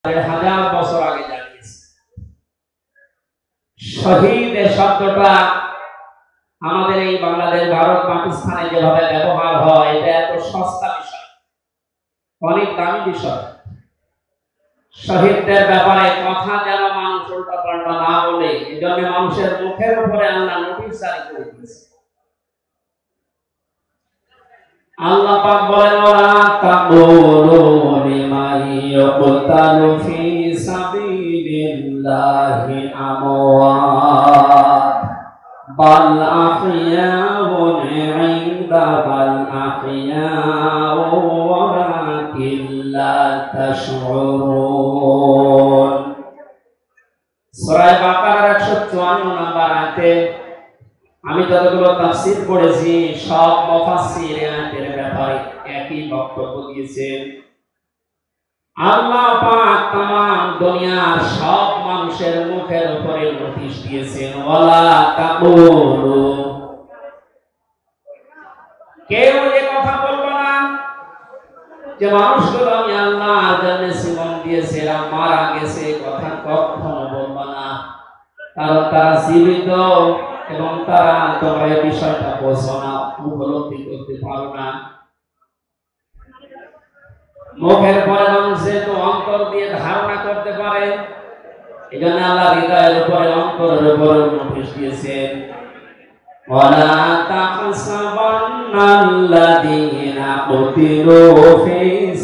হাজার বছর আগে জানিয়েছে। শহীদ এর শব্দটা আমাদের এই বাংলাদেশ, ভারত, পাকিস্তানে যেভাবে ব্যবহার হয়, এটা এত সস্তা বিষয়, অনেক দামি বিষয়। শহীদদের ব্যাপারে কথা যেন মানুষ উল্টা পাল্টা না বলে, এই জন্য মানুষের মুখের উপরে আল্লাহ নোটিশ জারি করে দিয়েছে। আল্লাহ পাক বলেন, ওয়া তাকুলু লিমান ইউকতালু ফি সাবিলিল্লাহি আমওয়াত বাল আহইয়াউন ইনদা বাল আহইয়াউ ওয়ালাকিন লা তাশউরুন। সূরা বাকারার 154 নম্বর আয়াতে আমি যতগুলো তাফসীর পড়েছি, সব মুফাসসির আয়াতের ব্যাপারে একই বক্তব্য দিয়েছেন। আল্লাহ পাক तमाम দুনিয়ার সব মানুষের মুখের উপরে নোটিশ দিয়েছেন, ওয়ালা তাকুলু, কেউ এই কথা বলবে না যে মানুষগুলো আমি আল্লাহর জন্য জীবন দিয়েছে, এরা মারা গেছে, কথা কখনো বলবে না। কারণ তারা জীবিত এবং তারা তোমরা এই বিষয়টা বোঝো না, উপলব্ধি করতে পারো না। মুখের পরে মানুষ যেহেতু অন্তর দিয়ে ধারণা করতে পারে, এই জন্য আল্লাহ হৃদয়ের উপরে, অন্তরের উপরে নোটিশ দিয়েছেন, ওয়ালা তাহসাবান্নাল্লাযীনা কুতিলু ফি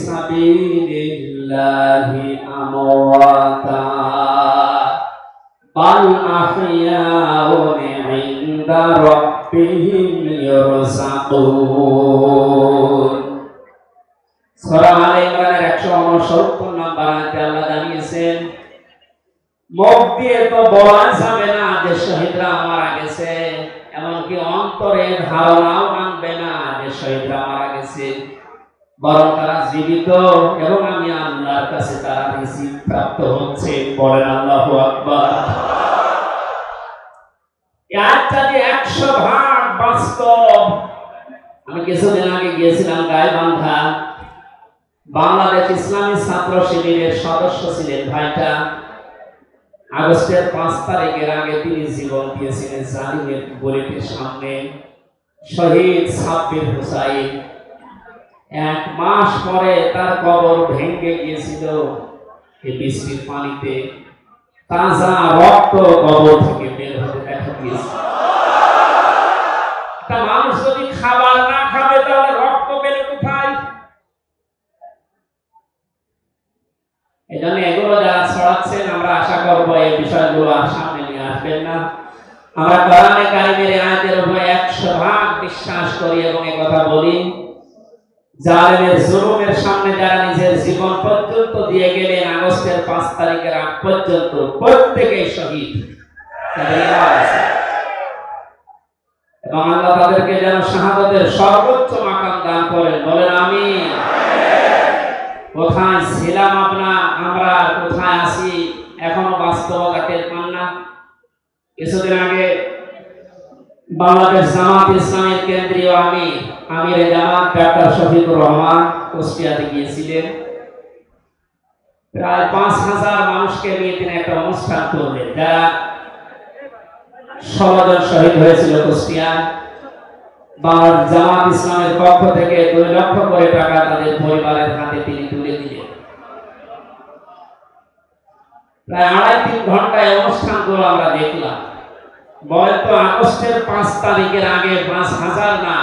সাবিলিল্লাহি আমওয়াতা বাল আহইয়াউন ইনদা রাব্বিহিম ইরযাকুন। সূরা আলে ইমরানের 169 নম্বর আয়াতে আল্লাহ জানিয়েছেন, মুখ দিয়ে তো বলা যাবে না যে শহীদরা মারা গেছে, এমনকি অন্তরে ধারণাও আনবে না যে শহীদরা মারা গেছে, বরং তারা জীবিত এবং আমি আল্লাহর কাছে তারা রিজিক প্রাপ্ত হচ্ছে। বলেন আল্লাহু আকবার। এই আয়াতটা যে 100% বাস্তব। আমি কিছুদিন আগে গিয়েছিলাম গাইবান্ধা, বাংলাদেশ ইসলামী ছাত্র শিবিরের সদস্য ছিলেন ভাইটা। আগস্টের 5 তারিখের আগে তিনি জীবন দিয়েছিলেন জালিমের বুলেটের সামনে। শহীদ সাব্বির হুসাইন, 1 মাস পরে তার কবর ভেঙে গিয়েছিল এই বৃষ্টির পানিতে, তাজা রক্ত কবর থেকে বের হতে দেখা গিয়েছে। তা মানুষ যদি খাবার না খাবে তাহলে রক্ত বের কোথায়? এই জন্য এগুলো যারা ছড়াচ্ছেন, আমরা আশা করবো এই বিষয়গুলো আর সামনে নিয়ে আসবেন না। আমরা কোরআনে কারিমের আয়াতের উপরে 100% বিশ্বাস করি এবং এই কথা বলি, জালেমের জুলুমের সামনে যারা নিজের জীবন পর্যন্ত দিয়ে গেলেন আগস্টের 5 তারিখের আগ পর্যন্ত, প্রত্যেকেই শহীদ। এবং আল্লাহ তাদেরকে যেন শাহাদাতের সর্বোচ্চ মাকাম দান করেন। বলেন আমিন। কোথায় ছিলাম আমরা, কোথায় আছি, এখনো বাস্তবতা টের পান না। কিছুদিন আগে বাংলাদেশ জামাত ইসলামের কেন্দ্রীয় আমির জামাত ডাক্তার শফিকুর রহমান কুষ্টিয়াতে গিয়েছিলেন। প্রায় 5000 মানুষকে নিয়ে তিনি একটা অনুষ্ঠান করলেন, যারা 16 জন শহীদ হয়েছিল কুষ্টিয়ায়। বাংলাদেশ জামাত ইসলামের পক্ষ থেকে 2 লক্ষ করে টাকা তাদের পরিবারের হাতে তিনি তুলে দিলেন। প্রায় 2.5-3 ঘন্টায় অনুষ্ঠানগুলো আমরা দেখলাম। বলেন তো, আগস্টের 5 তারিখের আগে 5000 না,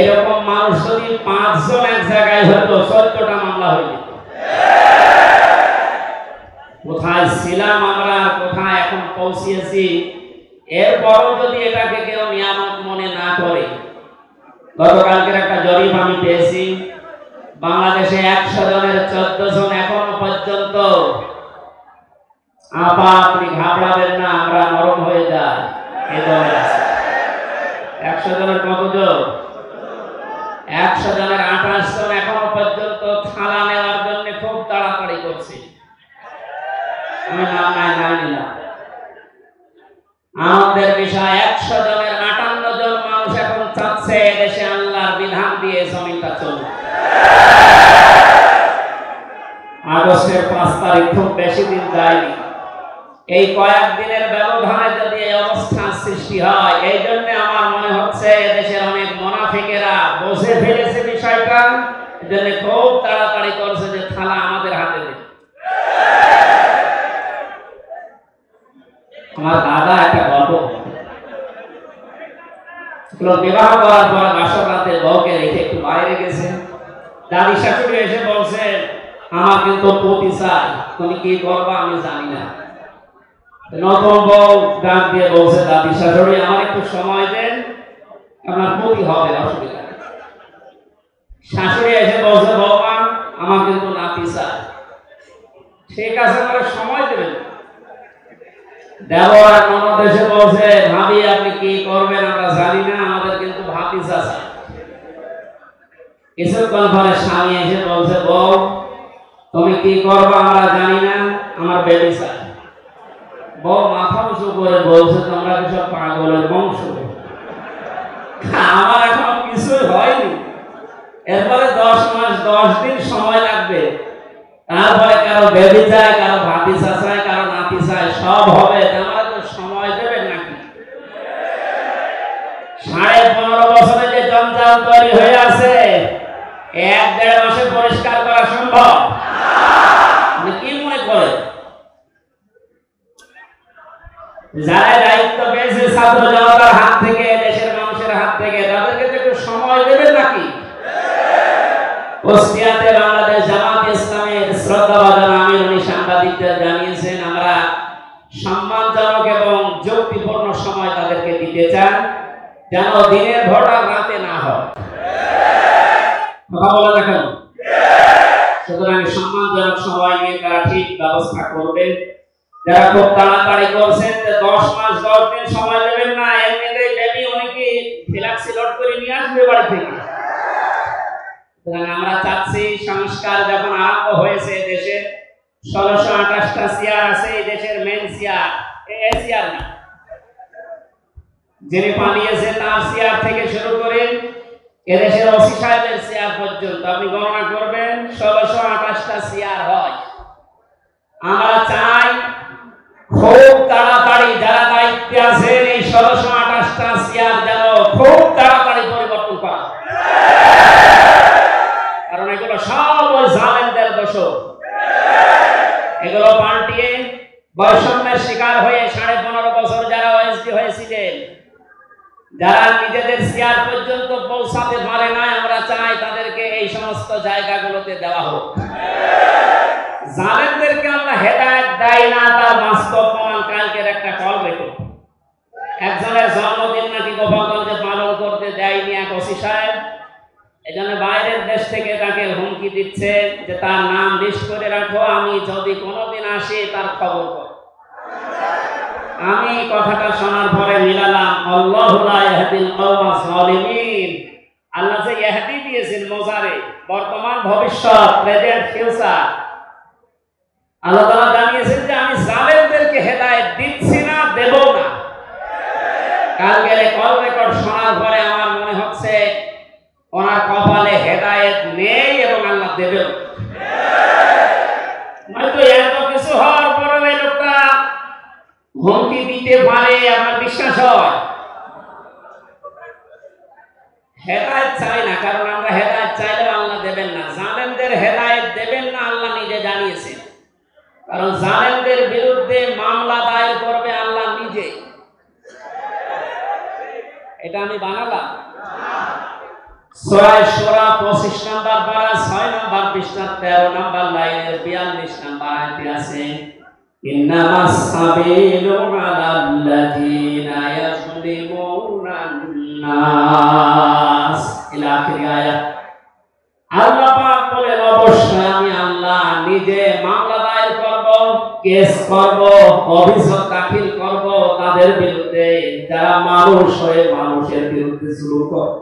এরকম মানুষ যদি 5 জন এক জায়গায় হতো, 14টা মামলা হয়ে যেত। কোথায় ছিলাম আমরা, কোথায় এখন পৌঁছিয়েছি, এরপরও যদি এটাকে কেউ নিয়ামত মনে না করে। গতকালকের একটা জরিপ আমি পেয়েছি, বাংলাদেশে 100 জনের 14 জন এখনো পর্যন্ত, আপনি ঘাবড়াবেন না, আমরা নরম হয়ে যাই, এই দলে আছে। 100 জনের কতজন? 100 জনের 28 জন এখনো পর্যন্ত থানা নেওয়ার জন্য খুব তাড়াতাড়ি করছে। আমি নাম নাই নিলাম। আমাদের বিষয় 100 জনের 58 জন মানুষ এখন চাচ্ছে দেশে আল্লাহর বিধান দিয়ে জমিনটা চলুক। আগস্টের 5 তারিখ, খুব বেশি দিন যায়নি। এই কয়েক দিনের ব্যবধানে যদি এই অবস্থার সৃষ্টি হয়, এই জন্য আমার মনে হচ্ছে দেশের অনেক মুনাফিকেরা বুঝে ফেলেছে বিষয়টা, এজন্য খুব তাড়াতাড়ি করছে যে থালা আমাদের হাতে দিন। আমার দাদা একটা গল্প, বিবাহ করার পর বাসর রাতে বউকে রেখে একটু বাইরে গেছে। দাদি শাশুড়ি এসে বলছে, আমার কিন্তু পতি চাই, তুমি কি করবা আমি জানি না। নতুন বউ ডাক দিয়ে বলছে, দাদি শাশুড়ি আমার একটু সময় দেন, আপনার পতি হবে, অসুবিধা। শাশুড়ি এসে বলছে, বৌমা আমার কিন্তু নাতি চাই। ঠিক আছে, আমার সময় দেবেন। দেবর আর ননদ এসে বলছে, ভাবি আপনি কি করবেন আমরা জানি না, আমাদের কিন্তু ভাতিজা চাই। কিছুক্ষণ পরে স্বামী এসে বলছে, বউ তুমি কি করবা আমরা জানি না, আমার বেবি চাই। বউ মাথা উঁচু করে বলছে, তোমরা কি সব পাগলের বংশ? আমার এখন কিছুই হয়নি, এরপরে 10 মাস 10 দিন সময় লাগবে, তারপরে কারো বেবি চাই, কারো ভাতিজা চাই, কারো নাতি চাই, সব হবে। আমরা তো সময় দেবেন নাকি? 15.5 বছরে যে জঞ্জাল তৈরি হয়ে আছে, 1-1.5 মাসে পরিষ্কার করা সম্ভব? কি মনে করে যারা দায়িত্ব পেয়েছে ছাত্র জনতার হাত থেকে, দেশের মানুষের হাত থেকে, তাদেরকে একটু সময় দেবেন নাকি? কুষ্টিয়াতে বাংলাদেশ জামাত ইসলামের শ্রদ্ধাভাজন আমির উনি সাংবাদিকদের জানিয়েছেন, আমরা সম্মানজনক এবং যুক্তিপূর্ণ সময় তাদেরকে দিতে চান, যেন দিনের ভোটার রাতে না হয়। কথা বলা দেখেন, সুতরাং সম্মানজনক সময় নিয়ে তারা ঠিক ব্যবস্থা করবে। যারা খুব তাড়াতাড়ি করছেন, 10 মাস 10 দিন সময় দেবেন না, এমনিতেই বেবি অনেকে ফ্ল্যাক্সি লোড করে নিয়ে আসবে বাড়ি থেকে। আমরা চাচ্ছি সংস্কার যখন আরম্ভ হয়েছে, দেশে 1628টা চেয়ার আছে, এই দেশের মেন চেয়ার চেয়ার না, যিনি পালিয়েছে তার চেয়ার থেকে শুরু করে এদেশের ওসি সাহেবের চেয়ার পর্যন্ত আপনি গণনা করবেন, 1628টা চেয়ার হয়। আমরা চাই খুব তাড়াতাড়ি যারা দায়িত্বে আছেন, এই 1628টা চেয়ার যেন খুব তাড়াতাড়ি পরিবর্তন করা, কারণ এগুলো সব ওই জালেমদের দোষ। এগুলো পাল্টিয়ে বৈষম্যের শিকার হয়ে 15.5 বছর যারা ওএসডি হয়েছিলেন, যারা নিজেদের চেয়ার পর্যন্ত পৌঁছাতে পারে না, আমরা চাই তাদেরকে এই সমস্ত জায়গাগুলোতে দেওয়া হোক। জালেমদেরকে আমরা হেদায়েত দেয় না, তার বাস্তব প্রমাণ কালকের একটা কল রেখো। একজনের জন্মদিন নাকি গোপালগঞ্জে পালন করতে দেয়নি এক ওসি সাহেব, এজন্য বাইরের দেশ থেকে তাকে হুমকি দিচ্ছে যে তার নাম লিস্ট করে রাখো, আমি যদি কোনোদিন আসি তার খবর কর। আমি কথাটা শোনার পরে মিলালাম, আল্লাহু লা ইয়াহদিল কওমাস যালিমিন। আল্লাহ যে ইহদি দিয়েছেন মোজারে, বর্তমান ভবিষ্যৎ, প্রেজেন্ট ফিউচার, আল্লাহ তাআলা জানিয়েছেন যে আমি জালেমদেরকে হেদায়েত দিচ্ছি না, দেব না। কালকের কল রেকর্ড শোনার পরে আমার মনে হচ্ছে ওনার কপালে হেদায়েত নেই এবং আল্লাহ দেবেন। নয়তো এত কিছু হওয়ার পরে ওই লোকটা হুমকি দিতে পারে, আমার বিশ্বাস হয়। হেদায়েত চাই না, কারণ আমরা হেদায়েত চাইলেও আল্লাহ দেবেন না। জালেমদের হেদায়েত দেবেন না, আল্লাহ নিজে জানিয়েছেন। কারণ জালেমদের বিরুদ্ধে মামলা দায়ের করবে আল্লাহ নিজে। এটা আমি বানালাম। সূরা শুরা 25 নম্বর পারা 6 নম্বর পৃষ্ঠা 13 নম্বর লাইনের 42 নম্বর আয়াতে আছে, ইন্নামাস সাবিলু আলাল্লাযিনা ইয়াযলিমুনান নাস, ইলা আখির আয়াত। আল্লাহ পাক বলেন, অবশ্যই আমি আল্লাহ নিজে মামলা দায়ের করব, কেস করব, অভিযোগ দাখিল করব তাদের বিরুদ্ধে যারা মানুষ হয়ে মানুষের বিরুদ্ধে জুলুম করে।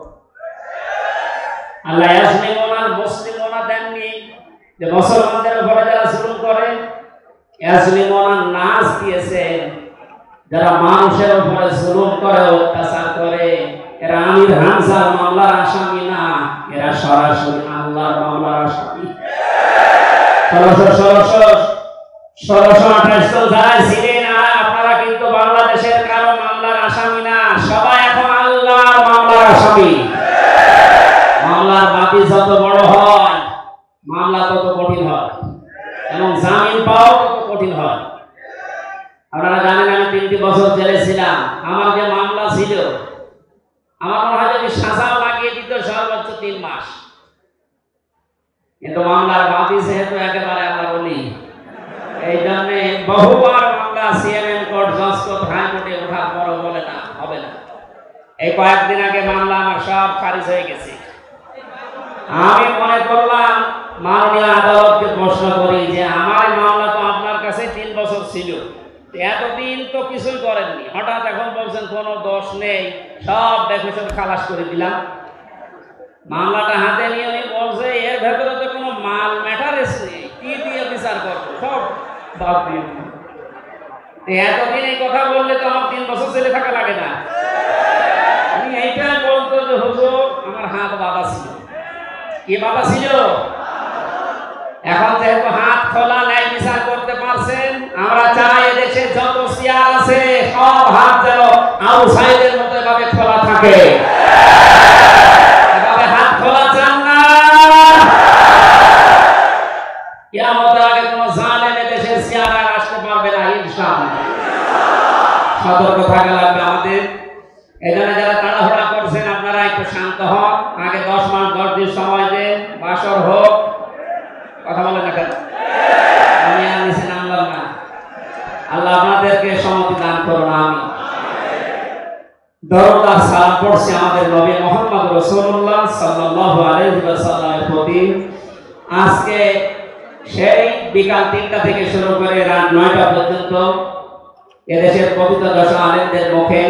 আল্লাহ ইয়াজলিমুনাল মুসলিমুনা দেননি, যে মুসলমানদের উপরে যারা জুলুম করে, ইয়াজলিমুনান নাস দিয়েছেন, যারা মানুষের উপরে জুলুম করে, অত্যাচার করে। এরা আমির হামজার মামলার আসামি না, এরা সরাসরি আল্লাহর মামলার আসামি। 1628 জন যারা ছিলেন আপনারা কিন্তু বাংলাদেশের কারো মামলার আসামি না, সবাই এখন আল্লাহর মামলার আসামি। মামলার বাদী যত বড় হয় মামলা তত কঠিন হয় এবং জামিন পাওয়া তত কঠিন হয়। আপনারা জানেন আমি 3টি বছর জেলে ছিলাম। আমার যে মামলা ছিল আমার মনে হয় যদি সাজাও লাগিয়ে দিত সর্বোচ্চ 3 মাস, কিন্তু মামলার বাদী যেহেতু একেবারে আমরা বলি, এই জন্য বহুবার মামলা সিএমএম কোর্ট, জজ কোর্ট, হাইকোর্টে ওঠার পরও বলে না হবে না। এই কয়েকদিন আগে মামলা আমার সব খারিজ হয়ে গেছে। আমি মনে করলাম মাননীয় আদালতকে প্রশ্ন করি যে আমার মামলা তো আপনার কাছে 3 বছর ছিল, এতদিন তো কিছুই করেননি, হঠাৎ এখন বলছেন কোনো দোষ নেই, সব ডেফিনেশন খালাস করে দিলাম। মামলাটা হাতে নিয়ে উনি বলছে এর ভেতরে তো কোনো মাল ম্যাটার এসে কি দিয়ে বিচার করবো, সব বাদ দিয়ে। এতদিন এই কথা বললে তো আমার 3 বছর জেলে থাকা লাগে না। আমি এইটাই বলতো যে হুজুর আমার হাত বাঁধা ছিল। কি বাঁধা ছিল? এখন যেহেতু হাত খোলা ন্যায় বিচার করতে পারছেন, আমরা চাই এদেশে যত চেয়ার আছে সব হাত যেন আবু সাইদের মতো এভাবে খোলা থাকে। এভাবে হাত খোলা চান না? কিয়ামতের আগে কোনো জালেম এদেশে চেয়ার আর আসতে পারবে না ইনশাআল্লাহ। সতর্ক থাকা লাগবে আমাদের। এজন্য যারা তাড়াহুড়া করছেন আপনারা একটু শান্ত হন, আগে 10 মাস 10 দিন সময় দেন, বাসর হোক। কথা বলেন না কেন? আমি আর নিচে নামলাম না। আল্লাহ আপনাদেরকে সম্মতি দান করুন, আমিন। দরুদ আর সালাম পড়ছি আমাদের নবী মুহাম্মদ রাসূলুল্লাহ সাল্লাল্লাহু আলাইহি ওয়াসাল্লামের প্রতি। আজকে সেই বিকাল 3টা থেকে শুরু করে রাত 9টা পর্যন্ত এদেশের প্রকৃত দশ আলেমদের মুখে,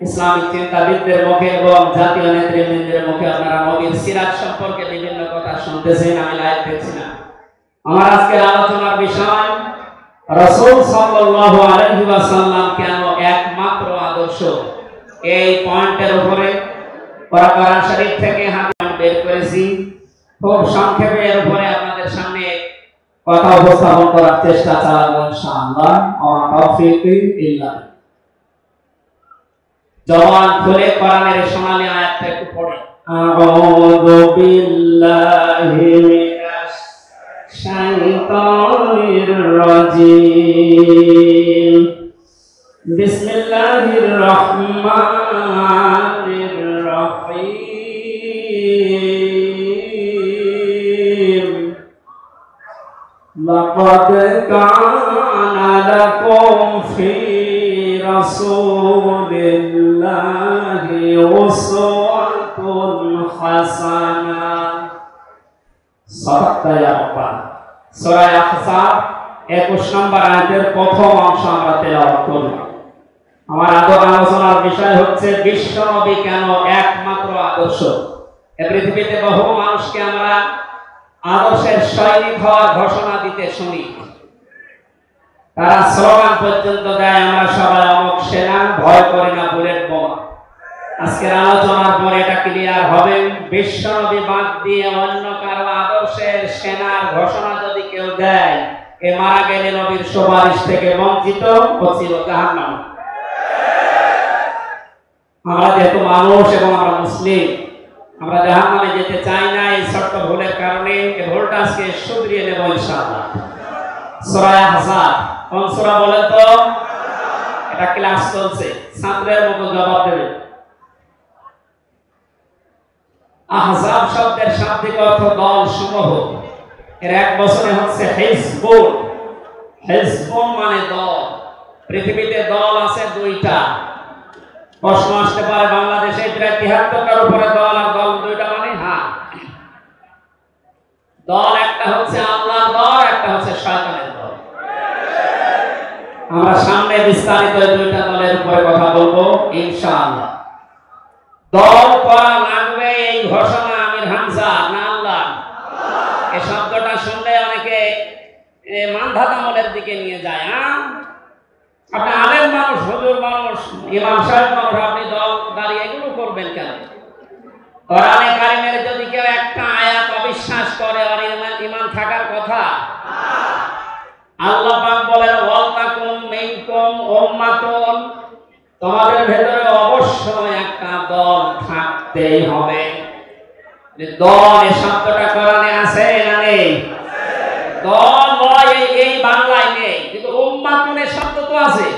ইসলামিক চিন্তাবিদদের মুখে এবং জাতীয় নেতৃবৃন্দের মুখে আপনারা নবীর সিরাত সম্পর্কে বিভিন্ন কথা শুনতেছেন। আমি লাইভ দেখছিলাম। আমার আজকের আলোচনার বিষয় রাসূল সাল্লাল্লাহু আলাইহি ওয়াসাল্লাম কেন একমাত্র আদর্শ। এই পয়েন্টের উপরে কোরআন শরীফ থেকে হাদিস বের করেছি। খুব সংক্ষেপে এর উপরে আপনাদের সামনে কথা উপস্থাপন করার চেষ্টা চালাবো ইনশাআল্লাহ। ওয়া তাওফীক ইল্লাহ। জবান খুলে কোরআনের সোনালী আয়াতটা একটু পড়ে। আউযু বিল্লাহি মিনাশ শাইতানির রাজীম। বিসমিল্লাহির রহমানির রহিম। লাকাদ কানা লাকুম ফি রাসূলিল্লাহি উসওয়াতুন হাসানাহ। সূরা আহজাব 21 নম্বর আয়াতের প্রথম অংশ আমরা তেলাওয়াত করব। আমার আলোচনার বিষয় হচ্ছে বিশ্বনবী কেন একমাত্র আদর্শ। এই পৃথিবীতে বহু মানুষকে আমরা আদর্শের সৈনিক হওয়ার ঘোষণা দিতে শুনি, তারা স্লোগান পর্যন্ত দেয় আমরা সবাই অমুক সেনা, ভয় করি না বুলেট বোমা। আজকের আলোচনার পরে এটা ক্লিয়ার হবে, বিশ্বনবী বাদ দিয়ে অন্য কারো আদর্শের সেনার ঘোষণা যদি কেউ দেয়, এ মারা গেলে নবীর সুপারিশ থেকে বঞ্চিত হচ্ছিল জাহান্নাম। আমরা যেহেতু মানুষ এবং আমরা মুসলিম, আমরা জাহান্নামে যেতে চাই না। এই ছোট্ট ভুলের কারণে এই ভুলটা আজকে শুধরিয়ে নেব ইনশাআল্লাহ। সূরা আহজাব কোন সূরা বলেন তো? এটা ক্লাস চলছে, ছাত্রের মতো জবাব দেবে। আহজাব শব্দের শাব্দিক অর্থ দল সমূহ। এর এক বছরে হচ্ছে হিজবুন। হিজবুন মানে দল। পৃথিবীতে দল আছে 2টা। প্রশ্ন আসতে পারে বাংলাদেশে প্রায় 73টার উপরে দল, আর দল 2টা মানে হ্যাঁ, দল একটা হচ্ছে আল্লাহর দল, একটা হচ্ছে শয়তানের দল। আমরা সামনে বিস্তারিত 2টা দলের উপরে কথা বলবো ইনশাআল্লাহ। দল করা লাগবে এই ঘোষণা আমির হামজা না আল্লাহ? এই শব্দটা শুনলে অনেকে মানধাত আমলের দিকে নিয়ে যায়। আপনি আলেম মানুষ, হুজুর মানুষ, ইমাম সাহেব মানুষ, আপনি দল দাঁড়িয়ে এগুলো করবেন কেন? কোরআনে কারিমের যদি কেউ একটা আয়াত অবিশ্বাস করে আর ইমান থাকার কথা, আল্লাহ পাক বলেন ওয়ালতাকুম মিনকুম উম্মাতুন, তোমাদের ভেতরে অবশ্যই একটা দল থাকতেই হবে। দল এই শব্দটা কোরআনে আছে না নেই? দল নয় এই বাংলায় নেই, কিন্তু উম্মাতুনের শব্দ তো আছে।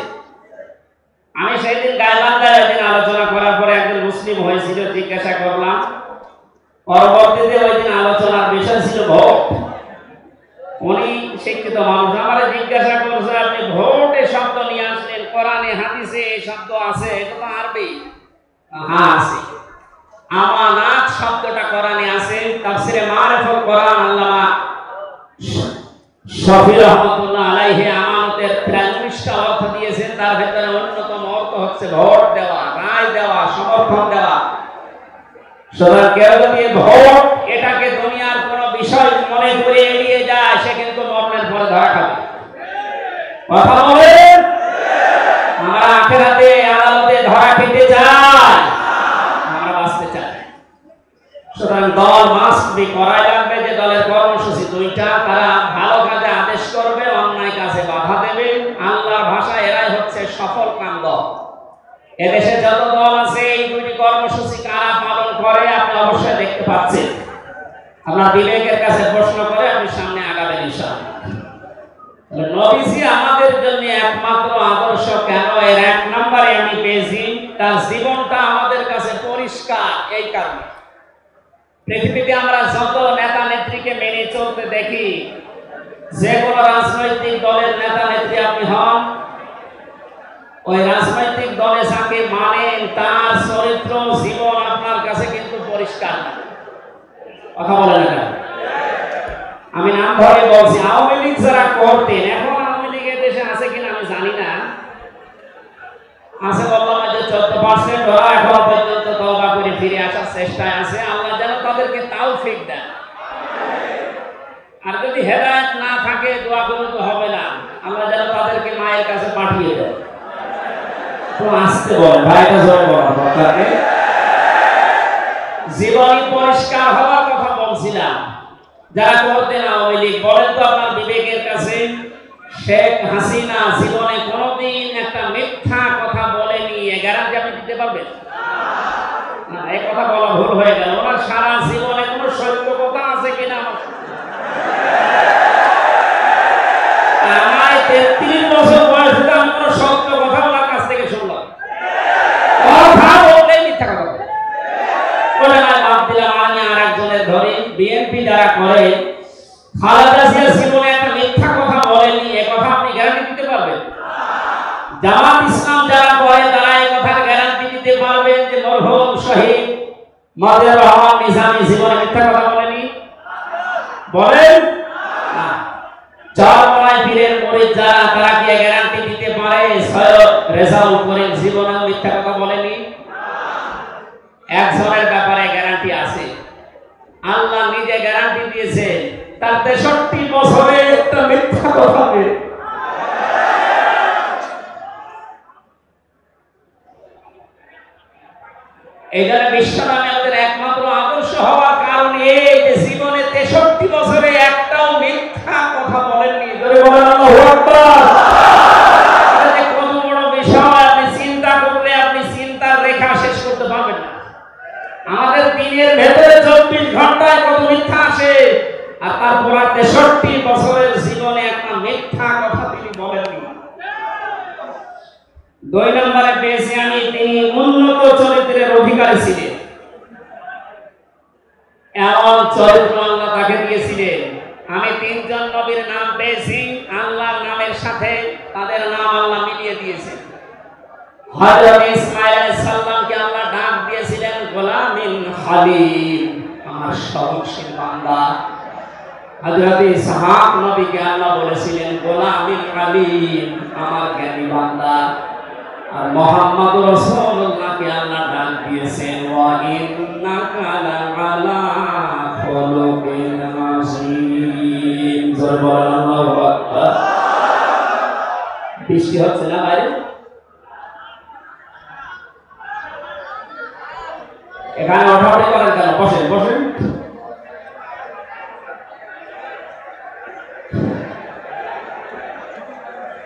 আমি সেদিন গাইবান্ধায় একদিন আলোচনা করার পরে একজন মুসলিম হয়েছিল, জিজ্ঞাসা করলাম। পরবর্তীতে ওই দিন আলোচনার বিষয় ছিল ভোট। উনি শিক্ষিত মানুষ, আমার জিজ্ঞাসা করছে আপনি ভোটে শব্দ নিয়ে আসলেন, কোরআনে হাদিসে এই শব্দ আছে? এটা তো আরবি। হ্যাঁ আছে। আমানাত শব্দটা কোরআনে আছে, তাফসিরে মারিফুল কোরআন আল্লামা শফি রহমাতুল্লাহ আলাইহি আমানতের 43টা অর্থ দিয়েছেন। তার ভিতরে অন্যতম অর্থ হচ্ছে ভোট দেওয়া, রায় দেওয়া, সমর্থন দেওয়া। সুতরাং কেউ যদি ভোট এটাকে দুনিয়ার কোন বিষয় মনে করে এড়িয়ে যায়, সে কিন্তু মরণের পরে ধরা খাবে। কথা বলেন, আমরা আখিরাতে আদালতে ধরা খেতে চাই, আমরা বাঁচতে চাই। সুতরাং দল মাস্ট বি, করাই লাগবে যে দলের কর্মসূচি দুইটা। তারা ভালো কাজে আদেশ করবে, অন্যায় কাজে বাধা দেবে। আল্লাহর ভাষায় এরাই হচ্ছে সফল কাম দল। এদেশে যত দল আছে এই দুটি কর্মসূচি কারা পালন করে আপনি অবশ্যই দেখতে পাচ্ছেন। আপনার বিবেকের কাছে প্রশ্ন করে আপনি সামনে আগাবেন ইনশাআল্লাহ। নবীজি আমাদের জন্য একমাত্র আদর্শ কেন? এর এক নম্বরে আমি পেয়েছি তার জীবনটা আমাদের কাছে পরিষ্কার। এই কারণে পৃথিবীতে আমরা যত নেতা নেত্রীকে মেনে চলতে দেখি, যে কোনো রাজনৈতিক দলের নেতা নেত্রী আপনি হন, ওই রাজনৈতিক দলে যাকে মানেন তার চরিত্র জীবন আপনার কাছে কিন্তু পরিষ্কার না। কথা বলে না? আমি নাম ধরে বলছি, আওয়ামী লীগ যারা করতেন, এখন আওয়ামী লীগের দেশে আছে কিনা আমি জানি না, আছে বললাম যে 14% ওরা এখনো পর্যন্ত তওবা করে ফিরে আসার চেষ্টায় আছে। আল্লাহ যেন তাদেরকে তাওফিক দেন। আর যদি হেদায়েত না থাকে দোয়া করলে তো হবে না, আল্লাহ যেন তাদেরকে মায়ের কাছে পাঠিয়ে দেন। তো আসতে বলেন ভাইটা, জোরে বলেন কথাকে। জীবনী পরিষ্কার হওয়ার কথা বলছিলাম। যারা করতেন আওয়ামী লীগ, বলেন তো আপনার বিবেকের কাছে শেখ হাসিনা জীবনে কোনোদিন একটা মিথ্যা কথা বলেনি, এ গ্যারান্টি আপনি দিতে পারবেন? না, এই কথা বলা ভুল হয়ে গেল। ওনার সারা জীবনে কোনো সত্য কথা আছে কিনা? আমার 33 বছর বয়সে আমি কোনো সত্য কথা ওনার কাছ থেকে শুনলাম। কথা বললেই মিথ্যা কথা বলে না, বাদ দিলাম আমি আর একজনের ধরে। বিএনপি যারা করে, খালেদা জিয়া জীবনে একটা মিথ্যা কথা বলেনি, এ কথা আপনি গ্যারান্টি দিতে পারবেন? জামাত ইসলাম যারা করে তারা এই কথার গ্যারান্টি দিতে পারবেন যে মরহুম শহীদ মজিবুর রহমান নিজামী জীবনে মিথ্যা কথা বলেনি? বলেন না। চরমনায় পীরের মুরিদ যারা, তারা কি গ্যারান্টি দিতে পারে সৈয়দ রেজাউল করিম জীবনে মিথ্যা কথা বলেনি? একজনের ব্যাপারে গ্যারান্টি আছে, আল্লাহ নিজে গ্যারান্টি দিয়েছে তার 63 বছরে একটা মিথ্যা কথা নেই। এই জন্য বিশ্বনামে আমাদের একমাত্র আদর্শ হওয়ার কারণ এই যে জীবনে 63 বছরে একটাও মিথ্যা কথা বলেননি। জোরে বলেন আল্লাহু আকবার। এটা কত বড় বিষয়, আপনি চিন্তা করলে আপনি চিন্তার রেখা শেষ করতে পারবেন না। আমাদের দিনের ভেতরে 24 ঘন্টায় কত মিথ্যা আসে, আর তারপর 63 বছরের জীবনে একটা মিথ্যা কথা তিনি বলেননি। 2 নম্বরে পেয়েছি আমি, তিনি উন্নত চরিত্রের অধিকারী ছিলেন। এমন চরিত্র আল্লাহ তাকে দিয়েছিলেন। আমি 3 জন নবীর নাম পেয়েছি, আল্লাহর নামের সাথে তাদের নাম আল্লাহ মিলিয়ে দিয়েছেন। হযরত ইসমাঈল আলাইহিস সালামকে আল্লাহ ডাক দিয়েছিলেন গোলামিন হালিম, আমার সহনশীল বান্দা। হযরত ইসহাক নবীকে আল্লাহ বলেছিলেন গোলামিন আলিম, আমার জ্ঞানী বান্দা। আর মুহাম্মদ রাসূলুল্লাহকে আল্লাহ ডাক দিয়েছেন ওয়া ইন্নাকা লাআলা খুলুকিন আযীম। সুবহানাল্লাহু আকবার। বৃষ্টি হচ্ছে না বাইরে? এখানে ওঠাউঠি করেন কেন? বসেন বসেন।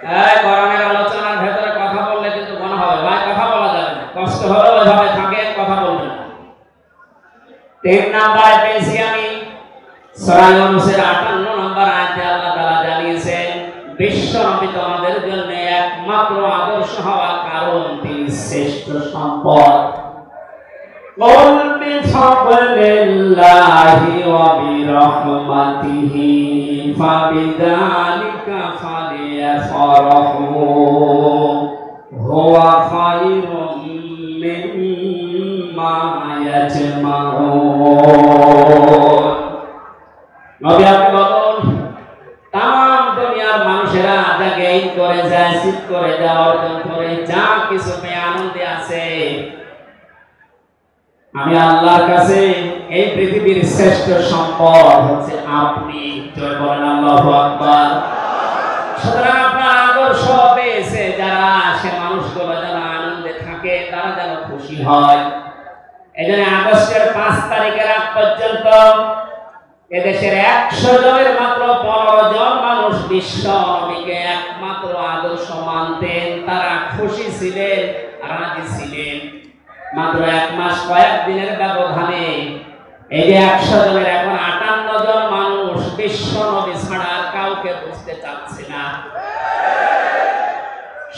এই কোরআনের আলোচনার ভেতরে কথা বললে কিন্তু মনে হবে ভাই কথা বলা যাবে না, কষ্ট হলে ওইভাবে থাকেন, কথা বলবেন না। 3 নম্বরে পেয়েছি আমি সূরা ইউনূসের 58 নম্বর আয়াতে আল্লাহ তাআলা জানিয়েছেন বিশ্ব নবী তোমাদের জন্য একমাত্র আদর্শ হওয়ার কারণ তিনি শ্রেষ্ঠ সম্পদ। قل بفضل الله وبرحمته فبذلك فليفرحوا هو خير مما يجمعون। নবী আপনি বলুন, তাম দুনিয়ার মানুষেরা যা গেইন করে, যা অ্যাচিভ করে, যা অর্জন করে, যা কিছু পেয়ে আনন্দে আছে, আমি আল্লাহর কাছে এই পৃথিবীর শ্রেষ্ঠ সম্পদ হচ্ছে আপনি। জয় বলেন আল্লাহু আকবার। সুতরাং আপনার আদর্শ পেয়েছে যারা, সে মানুষগুলো যারা আনন্দে থাকে, তারা যেন খুশি হয়। এজন্য আগস্টের 5 তারিখের আগ পর্যন্ত এদেশের 100 জনের মাত্র 15 জন মানুষ বিশ্ব নবীকে একমাত্র আদর্শ মানতেন, তারা খুশি ছিলেন, রাজি ছিলেন। মাত্র 1 মাস কয়েক দিনের ব্যবধানে এই যে 100 জনের এখন 58 জন মানুষ বিশ্ব নবী ছাড়া আর কাউকে বুঝতে চাচ্ছে না।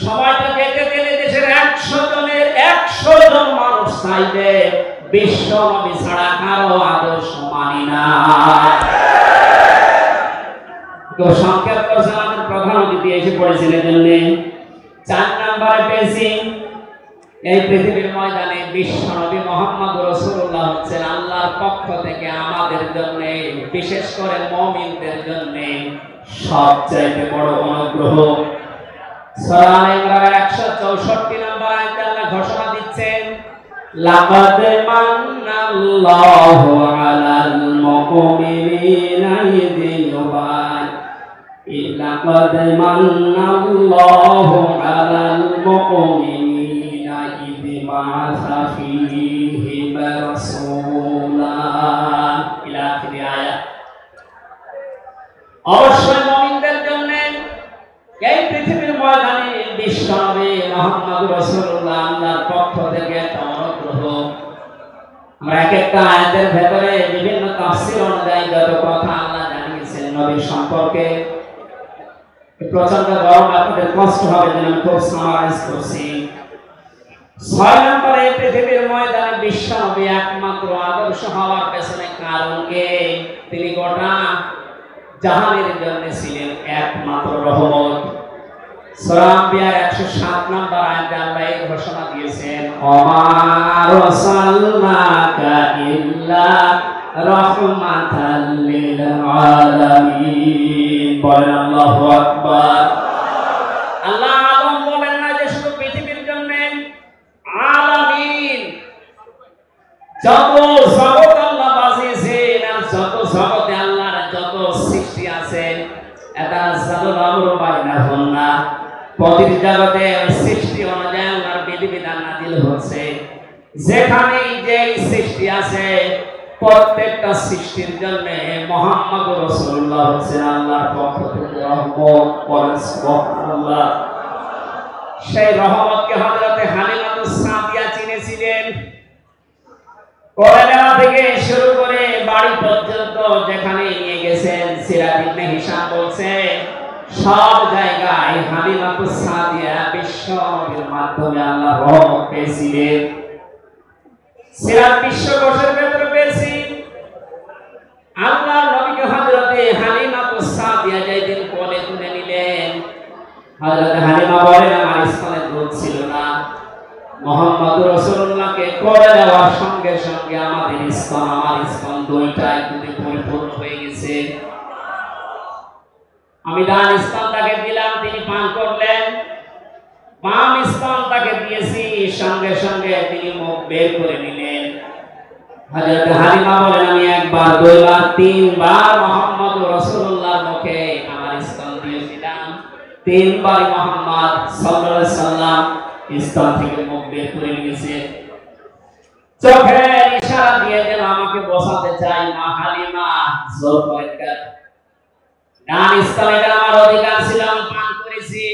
সময়টা যেতে গেলে দেশের 100 জনের 100 জন মানুষ চাইবে বিশ্ব নবী ছাড়া কারো আদর্শ মানি না। তো সংক্ষেপ করে আমাদের প্রধান অতিথি এসে পড়েছিলেন জন্য 4 নম্বরে পেয়েছি এই পৃথিবীর ময়দানে বিশ্ব নবী মুহাম্মদ রাসূলুল্লাহ হচ্ছেন আল্লাহর পক্ষ থেকে আমাদের জন্য, বিশেষ করে মুমিনদের জন্য সবচাইতে বড় অনুগ্রহ। সূরা আলে ইমরানের 164 নম্বর আয়াতে আল্লাহ ঘোষণা দিচ্ছেন লাকাদ মান্নাল্লাহু আলাল মুমিনিনা ইয ইউবাইউনাকা লাকাদ মান্নাল্লাহু আলাল মুমিনিনা ইয বা'আসা ফীহিম রাসূলা ইলা আখির আয়াত। অবশ্যই মুমিনদের জন্য এই পৃথিবীর ময়দানে বিশ্ব নবী মুহাম্মদ রাসূলুল্লাহ আল্লাহর পক্ষ থেকে একটা অনুগ্রহ। আমরা এক একটা আয়াতের ভেতরে বিভিন্ন তাফসীর অনুযায়ী যত কথা আল্লাহ জানিয়েছেন নবী সম্পর্কে, প্রচন্ড গরম আপনাদের কষ্ট হবে যেন আমি খুব সামারাইজ করছি। 6 নম্বরে পৃথিবীর ময়দানে বিশ্ব নবী একমাত্র আদর্শ হওয়ার পেছনে কারণ কি? তিনি গোটা জাহানের জন্য ছিলেন একমাত্র রহমত। সূরা আম্বিয়ার 107 নম্বর আয়াতে আল্লাহ এই ঘোষণা দিয়েছেন ওমা রাসালনাকা ইল্লা রাহমাতাল লিল আলামিন। বলেন আল্লাহু আকবার। আল্লাহ আলম বলেন না যে শুধু পৃথিবীর জন্য, আলামিন যত জগৎ আল্লাহ বানিয়েছেন আর যত জগতে আল্লাহর যত সৃষ্টি আছে, এটা জাদুল আমর বাইনাহুম না, প্রতিটি জগতে সৃষ্টি অনুযায়ী আল্লাহর বিধিবিধান নাযিল হচ্ছে। যেখানে যে সৃষ্টি আছে প্রত্যেকটা সৃষ্টির জন্য মুহাম্মদ রাসূলুল্লাহ হচ্ছেন আল্লাহর পক্ষ থেকে রহমত। বলেন সুবহানাল্লাহ। সেই রহমতকে হযরত হালিমাতুস সাদিয়া চিনেছিলেন। কোরআন থেকে শুরু করে বাড়ি পর্যন্ত যেখানে নিয়ে গেছেন, সিরাত ইবনে হিশাম বলছে সব জায়গায় হালিমাতুস সাদিয়া বিশ্ব নবীর মাধ্যমে আল্লাহর রহমত পেয়েছিলেন। সিরাত বিশ্বকোষের ভেতরে পেয়েছি আল্লাহর নবীকে হযরতে হালিমাতুস সাদিয়া যেদিন কোলে তুলে নিলেন, হযরত হালিমা বলেন আমার স্তনে দুধ ছিল না, মুহাম্মদ রাসূলুল্লাহকে কোলে নেওয়ার সঙ্গে সঙ্গে আমার স্তন দুইটাই দুধে পরিপূর্ণ হয়ে গেছে। আমি ডান স্তন তাকে দিলাম, তিনি পান করলেন, বাম স্তন তাকে দিয়েছি, সঙ্গে সঙ্গে তিনি মুখ বের করে নিলেন। হযরত হালিমা বলেন আমি একবার, দুইবার, তিনবার মুহাম্মদ রাসূলুল্লাহর মুখে আমার স্তন দিয়েছিলাম, তিনবার মুহাম্মদ সাল্লাল্লাহু আলাইহি সাল্লাম স্তন থেকে মুখ বের করে নিয়েছে। চোখের ইশারা দিয়ে যেন আমাকে বসাতে চাই, মা হালিমা জোর করে ডান স্তনে আমার অধিকার ছিল, আমি পান করেছি। দিয়েছি,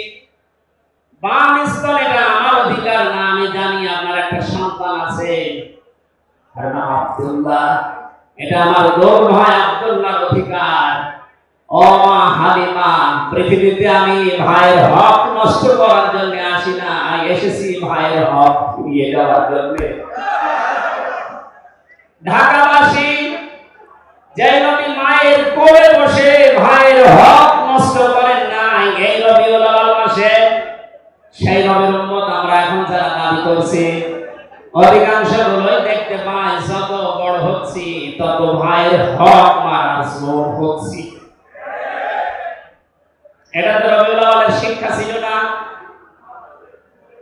বাম স্তন এটা আমার অধিকার না। আমি জানি আপনার একটা সন্তান আছে, তার নাম আব্দুল্লাহ, এটা আমার গৌর ভাই আব্দুল্লাহর অধিকার। ও মা হালিমা, পৃথিবীতে আমি ভাইয়ের হক নষ্ট করার জন্য আসি না, এসেছি ভাইয়ের হক ফিরিয়ে দেওয়ার জন্য। ঢাকাবাসী, যে নবী মায়ের কোলে বসে ভাইয়ের হক নষ্ট করেন না, এই রবিউল আউয়াল মাসে সেই নবীর উম্মত আমরা এখন যারা দাবি করছি, অধিকাংশ গুলোই দেখতে পাই যত বড় হচ্ছি তত ভাইয়ের হক মারার জোর হচ্ছি। এটা তো রবিউল আউয়ালের শিক্ষা ছিল না।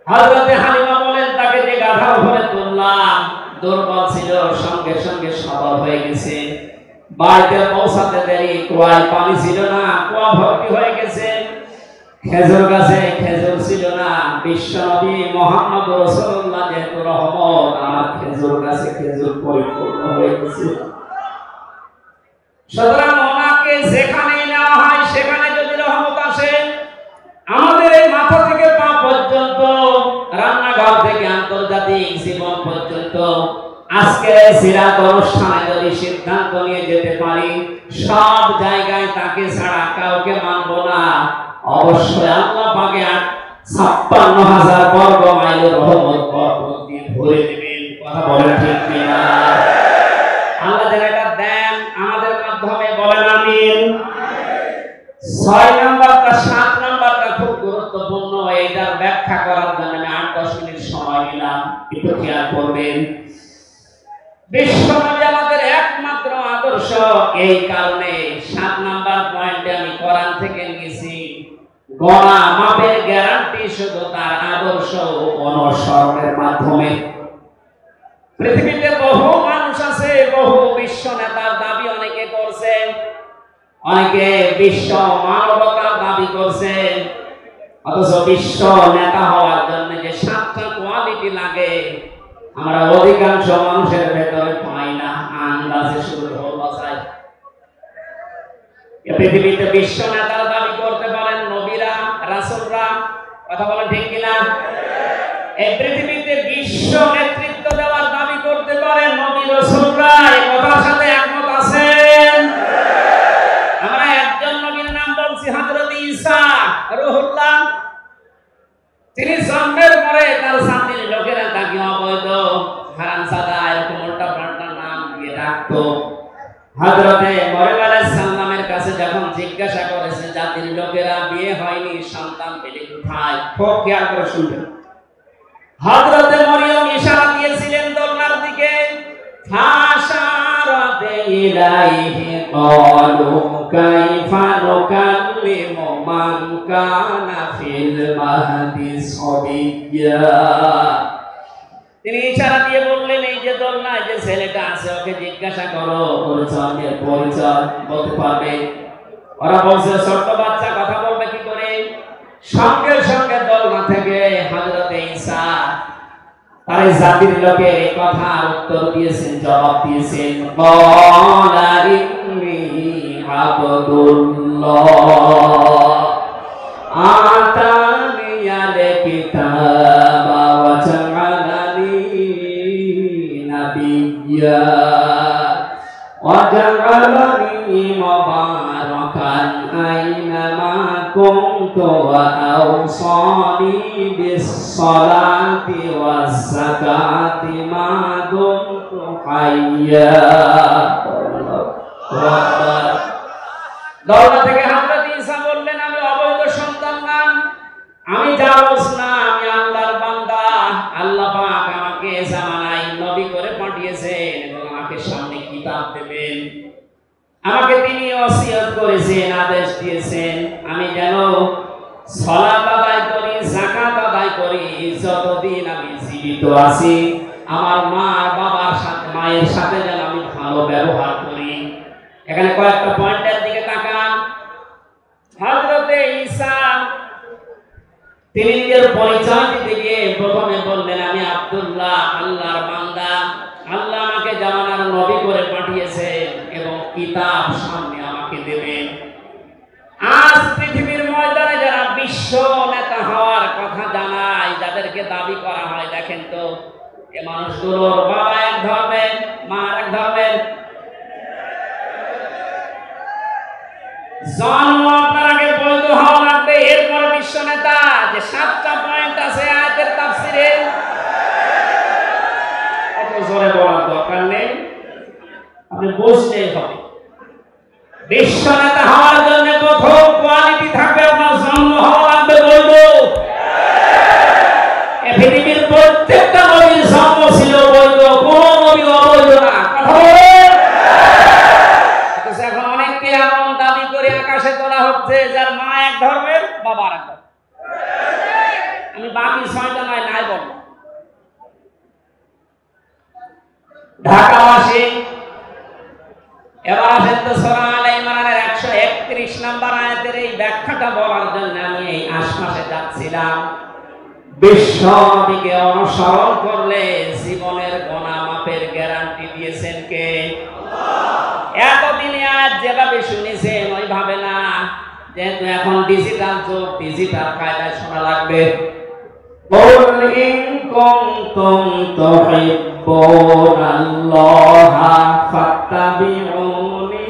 হযরতে হালিমা বলেন, তাকে যে গাধার উপরে তুললাম, দুর্বল ছিল, সঙ্গে সঙ্গে সবল হয়ে গেছে। বাড়িতে পৌঁছাতে দেরি, কুয়ায় পানি ছিল না, কুয়া ভর্তি হয়ে গেছে। খেজুর গাছে খেজুর ছিল না, বিশ্ব নবী মুহাম্মদ রাসূলুল্লাহ যেহেতু রহমত, আমার খেজুর গাছে খেজুর পরিপূর্ণ হয়ে গেছে। সুতরাং ওনাকে যেখানে নেওয়া হয় সেখানে যদি রহমত আসে, আমাদের এই মাথা থেকে পা পর্যন্ত, রান্নাঘর থেকে আন্তর্জাতিক জীবন পর্যন্ত, আজকে সিরাত অনুষ্ঠানে যদি সিদ্ধান্ত নিয়ে যেতে পারি সব জায়গায় তাকে ছাড়া কাউকে মানব না, অবশ্যই আল্লাহ পাকে ৫৬,০০০ বর্গ মাইলের রহমত বরকত দিয়ে ভরে দেবেন। কথা বলেন ঠিক কিনা? আল্লাহ যেন এটা দেন আমাদের মাধ্যমে, বলেন আমিন। ৬ নাম্বারটা ৭ নাম্বারটা খুব গুরুত্বপূর্ণ, এইটার ব্যাখ্যা করার জন্য আমি ৮-১০ মিনিট সময় নিলাম, একটু খেয়াল করবেন। বিশ্বনবী আমাদের একমাত্র আদর্শ, এই কারণে ৭ নাম্বার পয়েন্টে আমি কোরআন থেকে নিয়েছি। গণা মাপের গ্যারান্টি শুধু তার আদর্শ অনুসরণের মাধ্যমে। পৃথিবীতে বহু মানুষ আছে, বহু বিশ্ব নেতার দাবি অনেকে করছেন, অনেকে বিশ্ব মানবতার দাবি করছেন, অথচ বিশ্ব নেতা হওয়ার জন্য যে ৭টা কোয়ালিটি লাগে আমরা অধিকাংশ মানুষের ভেতরে পাই না, আন্দাজে শুধু ঢোল বাজায়। পৃথিবীতে বিশ্ব নেতার দাবি করতে পারেন নবীরা, রাসূলরা, কথা বলেন ঠিক কিনা? এই পৃথিবীতে বিশ্ব নেতৃত্ব দেওয়ার দাবি করতে পারেন নবী, রাসূলরা, এই কথার সাথে একমত আছেন? আমরা একজন নবীর নাম বলছি, হযরত ঈসা রূহুল্লাহ। তিনি জন্মের পরে তার সামনের লোকেরা তাকে অবৈধ, হারামজাদা, এরকম উল্টাপাল্টা নাম দিয়ে ডাকতো। হযরতে মরিয়ম আলাইহিস সালামের কাছে যখন জিজ্ঞাসা করেছে জাতির লোকেরা বিয়ে হয়নি, সন্তান পেলে কোথায়, খুব খেয়াল করে শুনবেন। হযরতে মরিয়ম ইশারা দিয়েছিলেন দোলনার দিকে, ফাশারাতে ইলাইহি ক্বালু কাইফা নুকাল্লিমু মান কানা ফিল মাহদি সাবিয়্যা। তিনি ইশারা দিয়ে বললেন, এই যে দোলনায় যে ছেলেটা আছে ওকে জিজ্ঞাসা করো, ওর জন্মের পরিচয় বলতে পারবে। ওরা বলছে ছোট্ট বাচ্চা কথা বলবে কি করে? সঙ্গে সঙ্গে দোলনা থেকে হযরত ঈসা তার জাতির লোকের এই কথার উত্তর দিয়েছেন, জবাব দিয়েছেন, ক্বালা ইন্নী আবদুল্লাহ আতানিয়াল কিতাবা ওয়া জাআলানি নাবিয়্যা ওয়া জাআলানি মুবারাকান আইনামা কুনতু ওয়া আওসানি বিস-সালাতি ওয়াজ-যাকাতি মা দুমতু হাইয়্যা। দরজা থেকে হযরত ঈসা বললেন, আমি অবৈধ সন্তান না, আমি জাউজ না, আমি আল্লাহর বান্দা। আল্লাহ পাক আমাকে জামানায় নবী করে পাঠিয়েছেন এবং আমাকে সামনে কিতাব দেবেন। আমাকে তিনি ওসিয়ত করেছেন, আদেশ দিয়েছেন আমি যেন সালাত আদায় করি, যাকাত আদায় করি, যতদিন আমি জীবিত আছি আমার মা বাবার সাথে, মায়ের সাথে যেন আমি ভালো ব্যবহার করি। এখানে কয়েকটা পয়েন্টের দিকে তাকান। হযরতে ঈসা তিনি নিজের পরিচয় দিতে গিয়ে প্রথমে বললেন, আমি আব্দুল্লাহ, আল্লাহর বান্দা। আল্লাহ আমাকে জামানার নবী করে পাঠিয়েছেন এবং কিতাব সামনে আমাকে দেবেন। আজ পৃথিবীর ময়দানে যারা বিশ্ব যাদেরকে দাবি করা হয়, দেখেন তো এ মানুষগুলোর বাবা এক ধর্মের, মা এক ধর্মের, জন্ম আপনার আগে বৈধ হওয়া লাগবে, এরপর বিশ্ব নেতা। যে 7টা পয়েন্ট আছে আয়াতের তাফসিরে, অত জোরে বলার দরকার নেই, আপনি বুঝতেই হবে। বিশ্ব নেতা হওয়ার জন্য প্রথম কোয়ালিটি থাকবে আপনার জন্ম হওয়া লাগবে বৈধ। পৃথিবীর প্রত্যেকটা নবীর জন্ম ছিল বৈধ, কোন নবী অবৈধ না। কথা বলেন। এখন অনেককে এমন দাবি করে আকাশে তোলা হচ্ছে যার মা এক ধর্মের, বাবা আর এক ধর্মের। আমি বাকি 6টা নাই বলবো। ঢাকাবাসী, এবার আসেন তো সূরা আলে ইমরানের 131 নম্বর আয়াতের এই ব্যাখ্যাটা বলার জন্য আমি এই আশপাশে যাচ্ছিলাম। বিশ্ব নবীকে অনুসরণ করলে জীবনের গুনাহ মাফের গ্যারান্টি দিয়েছেন কে? আল্লাহ। এতদিনে আজ যেভাবে শুনেছেন ওইভাবে না, যেহেতু এখন ডিজিটাল যুগ, ডিজিটাল কায়দায় শোনা লাগবে। قُلْ إِن كُنتُمْ تُحِبُّونَ اللَّهَ فَاتَّبِعُونِي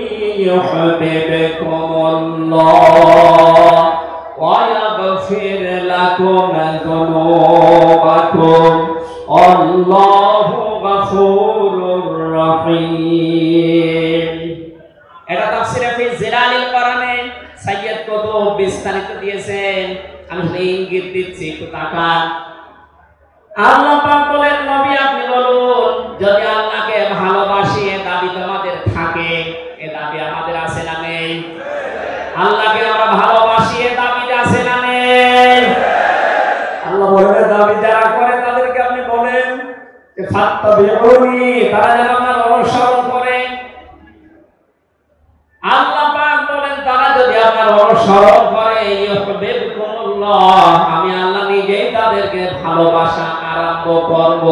يُحْبِبْكُمُ اللَّهُ وَيَغْفِرْ لَكُمْ ذُنُوبَكُمْ وَاللَّهُ غَفُورٌ رَّحِيمٌ। এটা তাফসীরে ফি জিলালিল কোরআনে সাইয়্যিদ কুতুব বিস্তারিত দিয়েছেন। আমি ইঙ্গিত দিচ্ছি, একটু তাকান। আল্লাহ পাক বলেন, নবী আপনি বলুন, যদি আল্লাহকে ভালোবাসি এ দাবি তোমাদের থাকে, এ দাবি আমাদের আছে না নেই? আল্লাহকে আমরা ভালোবাসি এ দাবি আছে না নেই? আল্লাহ বলেন দাবি যারা করে তাদেরকে আপনি বলেন যে ফাত্তাবিউনি, তারা যেন আপনার অনুসরণ করে। আল্লাহ পাক বলেন তারা যদি আপনার অনুসরণ করে ইউহিব্বুকুমুল্লাহ, আমি আল্লাহ নিজেই তাদেরকে ভালোবাসা আরম্ভ করব।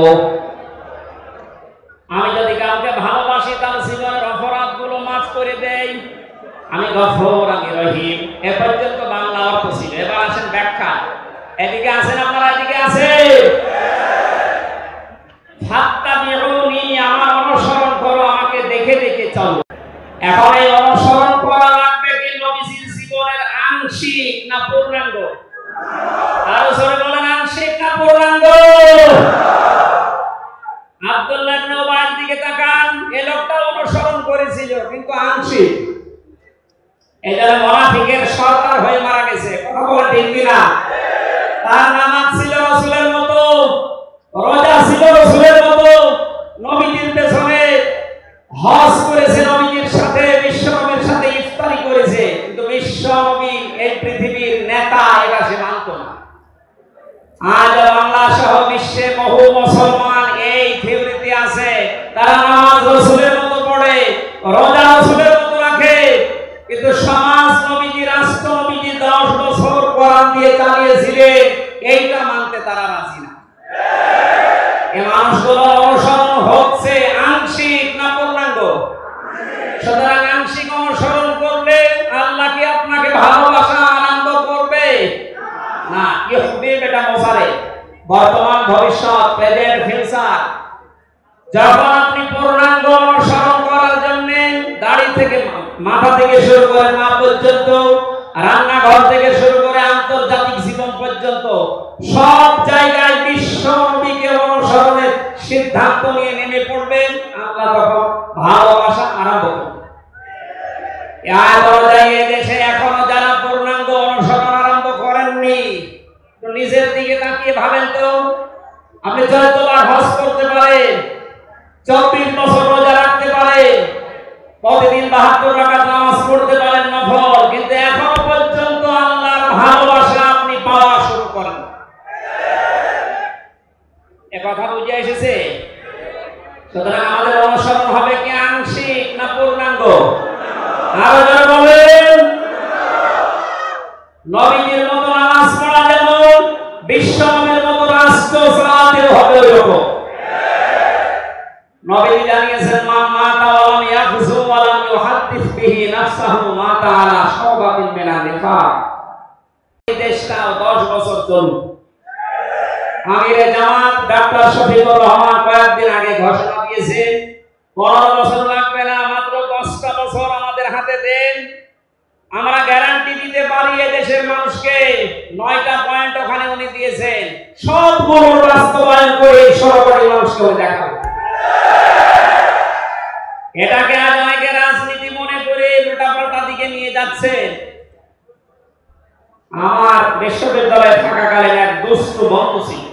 আমি যদি কাউকে ভালোবাসি তার জীবনের অপরাধগুলো মাফ করে দেই, আমি গফুর, আমি রহিম। এ পর্যন্ত বাংলা অর্থ ছিল। এবার আসেন ব্যাখ্যা। এদিকে আছেন আপনারা? এদিকে আছেন? ফাত্তাবিউনি, আমার অনুসরণ করো, আমাকে দেখে দেখে চলো। এখন এই অনুসরণ করা লাগবে কি নবীজির জীবনের আংশিক না পূর্ণাঙ্গ? আরো জোরে বলেন, আংশিক না পূর্ণাঙ্গ? আব্দুল্লাহ ইবনে উবাইর দিকে তাকান, এই লোকটা অনুসরণ করেছিল কিন্তু আংশিক। এজন্য মুনাফিকের সরদার হয়ে মারা গেছে। কথা বলেন ঠিক কিনা? তার নামাজ ছিল রাসূলের মতো, রোজা ছিল রাসূলের মতো, নবীজির পেছনে হজ করেছে, নবীজির সাথে বিশ্বনবীর সাথে ইফতারি করেছে, কিন্তু বিশ্বনবী এই পৃথিবীর নেতা এটা সে মানত না। আজ বাংলা সহ বিশ্বে বহু মুসলমান এই থিওরিতে আছে, তারা নামাজ রাসূলের মতো পড়ে, রোজা রাসূলের মতো রাখে, কিন্তু সমাজ নবীজি, রাষ্ট্র নবীজি 10 বছর কোরআন দিয়ে চালিয়েছিলেন, এইটা মানতে তারা রাজি না। এই মানুষগুলোর অনুসরণ হচ্ছে আংশিক না পূর্ণাঙ্গ? সুতরাং আংশিক অনুসরণ করলে আল্লাহ কি আপনাকে ভালোবাসা আনন্দ করবে না? ইউহিব, এটা মোসারে, বর্তমান ভবিষ্যৎ, প্রেজেন্ট ফিউচার। যখন আপনি পূর্ণাঙ্গ অনুসরণ করার জন্য দাড়ি থেকে মাথা থেকে শুরু করে মা পর্যন্ত, রান্নাঘর থেকে শুরু করে আন্তর্জাতিক জীবন পর্যন্ত সব জায়গায় বিশ্ব নবীকে অনুসরণের সিদ্ধান্ত নিয়ে নেমে পড়বেন, আল্লাহ তখন ভালোবাসা আরম্ভ করবেন। দেশে এখনো যারা পূর্ণাঙ্গ অনুসরণ আরম্ভ করেননি, তো নিজের দিকে তাকিয়ে ভাবেন তো। আপনি 14 বার হজ করতে পারেন, 24 বছর রোজা রাখতে পারেন, প্রতিদিন 72 রাকাত নামাজ পড়তে পারেন নফল, কিন্তু এখনো পর্যন্ত আল্লাহর ভালোবাসা আপনি পাওয়া শুরু করেন। এ কথা বুঝে এসেছে? সুতরাং আমাদের অনুসরণ হবে কি আংশিক না পূর্ণাঙ্গ? আরো যারা বলেন, নবীজির মতো নামাজ পড়া যেমন, বিশ্ব নবীর মতো রাষ্ট্র চালাতেও হবে ওইরকম। নবী জানিয়েছেন, মা মাতা ওয়া লাম ইয়াখযু ওয়া লাম ইউহাদ্দিস বিহি নাফসাহু মাতা আলা শাওবাতিন মিনান নিফাক। এই দেশটাও 10 বছর চলবে। আমিরে জামাত ডাক্তার শফিকুর রহমান কয়েকদিন আগে ঘোষণা দিয়েছেন 15 বছর লাগবে না, মাত্র 10টা বছর আমাদের হাতে দেন, আমরা গ্যারান্টি দিতে পারি দেশের মানুষকে। 9টা পয়েন্ট ওখানে উনি দিয়েছেন, সবগুলো বাস্তবায়ন করে সরকারি মানুষকে দেখাবো। এটাকে আজ অনেকে রাজনীতি মনে করে উল্টাপাল্টা দিকে নিয়ে যাচ্ছে। আমার বিশ্ববিদ্যালয়ে থাকাকালীন এক দুষ্ট বন্ধু ছিল,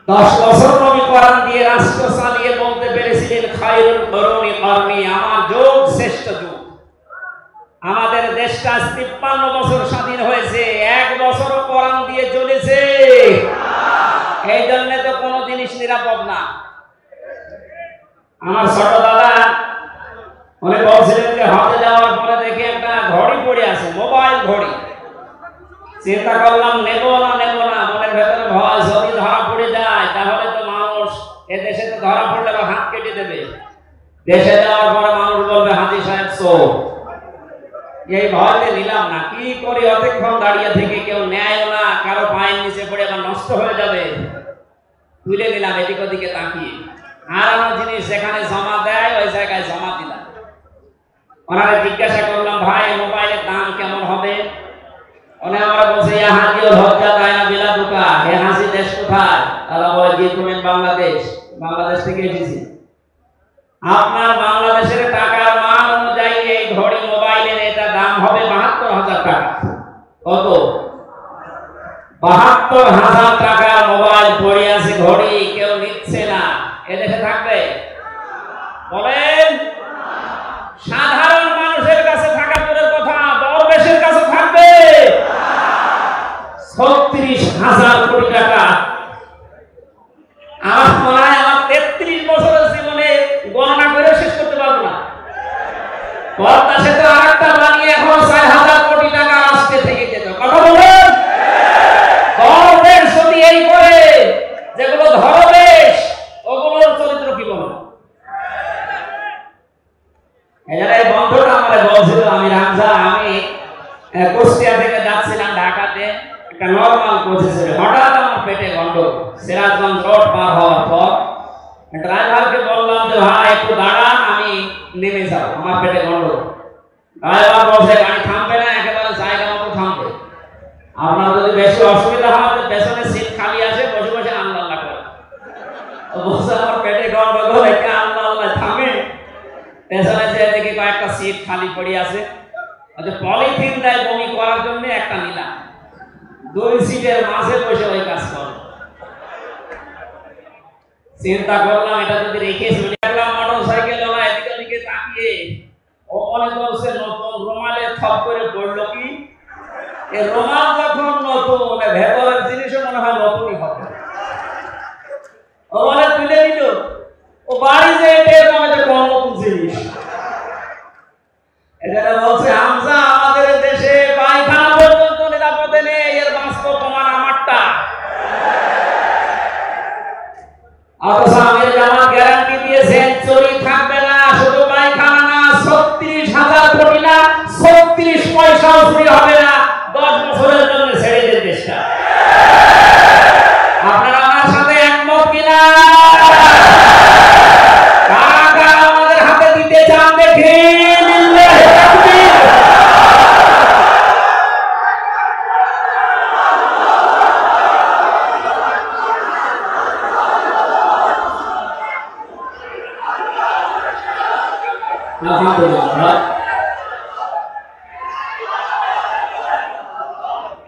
10 বছর নবী কোরআন দিয়ে রাষ্ট্র চালিয়ে বলতে পেরেছিলেন খায়রুল কুরুনি করনি, আমার যুগ শ্রেষ্ঠ যুগ। আমাদের দেশটা 53 বছর স্বাধীন হয়েছে, 1 বছরও কোরআন দিয়ে চলেছে। এই জন্য তো কোনো জিনিস নিরাপদ না। আমার ছোট দাদা উনি বলছিলেন যে হজে যাওয়ার পরে দেখে একটা ঘড়ি পড়ে আছে, মোবাইল ঘড়ি। চিন্তা করলাম নেব না, মনের ভেতরে ভয়, যদি ধরা পড়ে যায় তাহলে তো মানুষ এদেশে তো ধরা পড়লে হাত কেটে দেবে। দেশে যাওয়ার পরে মানুষ বলবে হাজি সাহেব চোর। এই ভয়তে নিলাম না। কি করি, অনেকক্ষণ দাঁড়িয়ে থেকে কেউ নেয়ও না, কারো পায়ের নিচে পড়ে আবার নষ্ট হয়ে যাবে। তুলে নিলাম এদিক ওদিকে তাকিয়ে। আর আমার জিনিস যেখানে জমা দেয় ওই জায়গায় জমা দিলাম। ওনারে জিজ্ঞাসা করলাম, ভাই মোবাইলের দাম কেমন হবে? উনি আমরা বলছে ইয়া হাজিউল হজ্জা তাইনা বিলা দুকা, হে হাসি দেশ কোথায়? তারা বলে যে তুমি বাংলাদেশ থেকে এসেছি। আপনার বাংলাদেশের টাকার মান অনুযায়ী এই ঘড়ি মোবাইলের এটা দাম হবে 72,000 টাকা। কত? 72,000 টাকার মোবাইল পড়ে আছে, ঘড়ি কেউ নিচ্ছে না। এদেশে থাকবে? বলেন। সাধারণ মানুষের কাছে থাকা দূরের কথা, দরবেশের কাছে থাকবে 36,000 কোটি টাকা। আমার মনে হয় আমার 33 বছরের জীবনে গণনা করে শেষ করতে পারবো না। পর্দা সেতু আরেকটা বানিয়ে এখন 4,000 কোটি টাকা আসতে থেকে যেত। কথা বলেন। দরবেশ যদি এই করে, যেগুলো ধরবেশ ওগুলোর চরিত্র কি বলবো? এই বন্ধুটা আমার বলছিল, আমি রামজা, আমি কুষ্টিয়া থেকে যাচ্ছিলাম ঢাকাতে, একটা নরমাল পৌঁছেছিল। হঠাৎ আমার পেটে গন্ডগোল। সিরাজগঞ্জ রোড পার হওয়ার পর ড্রাইভারকে বললাম যে ভাই একটু দাঁড়ান, আমি নেমে যাবো, আমার পেটে গন্ডগোল। ড্রাইভার বলছে গাড়ি থামবে না, একেবারে জায়গা মতো থামবে। আপনার যদি বেশি অসুবিধা হয় তো পেছনে সিট খালি আছে, বসে বসে আল্লাহ আল্লাহ করে। বলছে আমার পেটে গন্ডগোল, একে আল্লাহ আল্লাহ থামে। পেছনে যে দেখি কয়েকটা সিট খালি পড়ে আছে, পলিথিন দেয় বমি করার জন্য, একটা নিলাম। 2 সিটের মাঝে বসে ওই কাজ করে। চিন্তা করলাম এটা যদি রেখে চলে গেলাম মোটরসাইকেল ওলা এদিকে ওদিকে তাকিয়ে, ও মনে করছে নতুন রুমালে থপ করে পড়লো কি। এই রুমাল যখন নতুন, ভেতরের জিনিসও মনে হয় নতুনই হবে। ও বলে তুলে নিল, ও বাড়ি যে এরকম একটা কোন নতুন জিনিস। এখানে বলছে হামজা, আমাদের দেশে পায়খানা পর্যন্ত নিরাপদে নেই, এর বাস্তব প্রমাণ আমারটা। অথচ আমির জামাত গ্যারান্টি দিয়েছেন চুরি থাকবে না, শুধু পায়খানা না, 36,000 কোটি না, 36 পয়সাও চুরি হবে না। 10 বছরের জন্য ছেড়ে দেন দেশটা। আপনারা আমার সাথে একমত কিনা? টাকা আমাদের হাতে দিতে চান দেখি।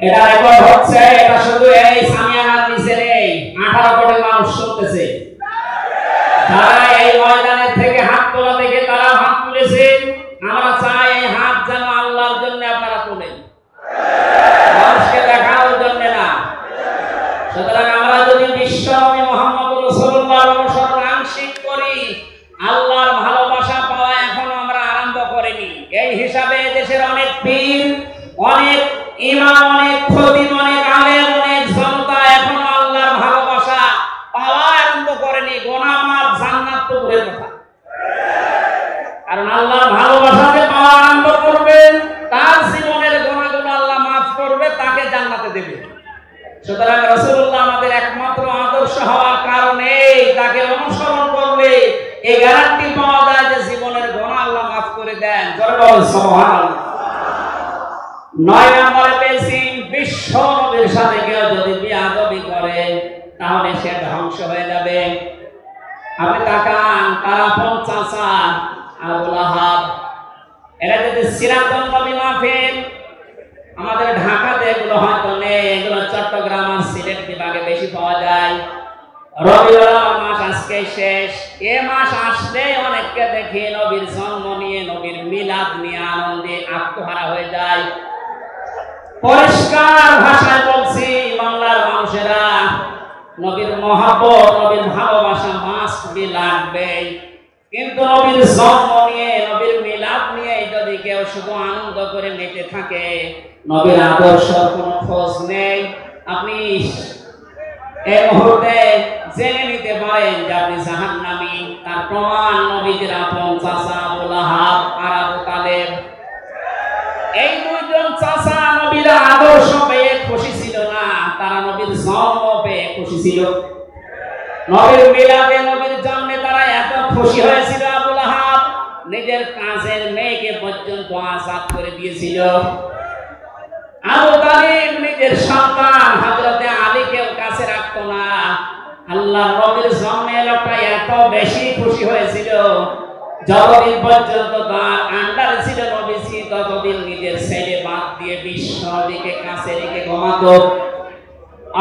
এটা রেকর্ড হচ্ছে, এটা শুধু এই সামিয়ানার নিচে নেই, 18 কোটি মানুষ শুনতেছে। যারা এই ময়দানের থেকে হাত তোলা দেখে তারা হাত তুলেছেন। আমরা চাই এই হাত যেন আল্লাহর জন্য আপনারা তোলেন, মানুষকে দেখানোর জন্য না। সুতরাং আমরা যদি বিশ্বনবী মুহাম্মদ রাসূলুল্লাহর অনুসরণ আংশিক করি, আল্লাহর ভালোবাসা পাওয়া এখনো আমরা আরম্ভ করিনি। এই হিসাবে দেশের অনেক পীর, অনেক ইমাম, অনেক খতিব, অনেক আলেম, অনেক জনতা এখনো আল্লাহর ভালোবাসা পাওয়া আরম্ভ করেনি। গুনাহ মাফ, জান্নাত তো দূরের কথা। কারণ আল্লাহর ভালোবাসা যে পাওয়া আরম্ভ করবে, তার জীবনের গুনাহগুলো আল্লাহ মাফ করবে, তাকে জান্নাতে দেবে। সুতরাং রাসূলুল্লাহ আমাদের একমাত্র আদর্শ হওয়ার কারণে তাকে অনুসরণ করলে এই গ্যারান্টি পাওয়া যায় যে জীবনের গুনাহ আল্লাহ মাফ করে দেন। জোরে বলেন সুবহানাল্লাহ। 9 নম্বরে পেয়েছি, বিশ্ব নবীর সাথে কেউ যদি বিয়াদবি করে তাহলে সে ধ্বংস হয়ে যাবে। আপনি তাকান, তার আপন চাচা আবু লাহাব, এরা যদি সিরাতুন নবী মাহফিল, আমাদের ঢাকাতে এগুলো হয়তো নেই, এগুলো চট্টগ্রাম আর সিলেট বিভাগে বেশি পাওয়া যায়। রবিউল আউয়াল মাস আজকে শেষ, এ মাস আসলে অনেককে দেখি নবীর জন্ম নিয়ে, নবীর মিলাদ নিয়ে আনন্দে আত্মহারা হয়ে যায়। পরিষ্কার ভাষায় বলছি, বাংলার মানুষেরা, নবীর মহব্বত, নবীর ভালোবাসা মাস্ট বি লাগবে, কিন্তু নবীর জন্ম নিয়ে, নবীর মিলাদ নিয়ে যদি কেউ শুধু আনন্দ করে মেতে থাকে, নবীর আদর্শের কোনো খোঁজ নেই, আপনি এই মুহূর্তে জেনে নিতে পারেন যে আপনি জাহান্নামী। তার প্রমাণ নবীর আপন চাচা আবু লাহাব আর আবু তালেব। এই দুইজন চাচা নবীর আদর্শ পেয়ে খুশি ছিল না, তারা নবীর জন্ম পেয়ে খুশি ছিল। নবীর মিলাদে, নবীর জন্মে তারা এত খুশি হয়েছিল, আবু লাহাব নিজের কাজের মেয়েকে পর্যন্ত আজাদ করে দিয়েছিল। আবু তালিব নিজের সন্তান হযরতে আলীকেও কাছে রাখতো না। আল্লাহ নবীর জন্মে লোকটা এত বেশি খুশি হয়েছিল, যতদিন পর্যন্ত তার আন্ডারে ছিল নবীজি, ততদিন নিজের ছেলে বাদ দিয়ে বিশ্ব নবীকে কাছে রেখে ঘুমাতো।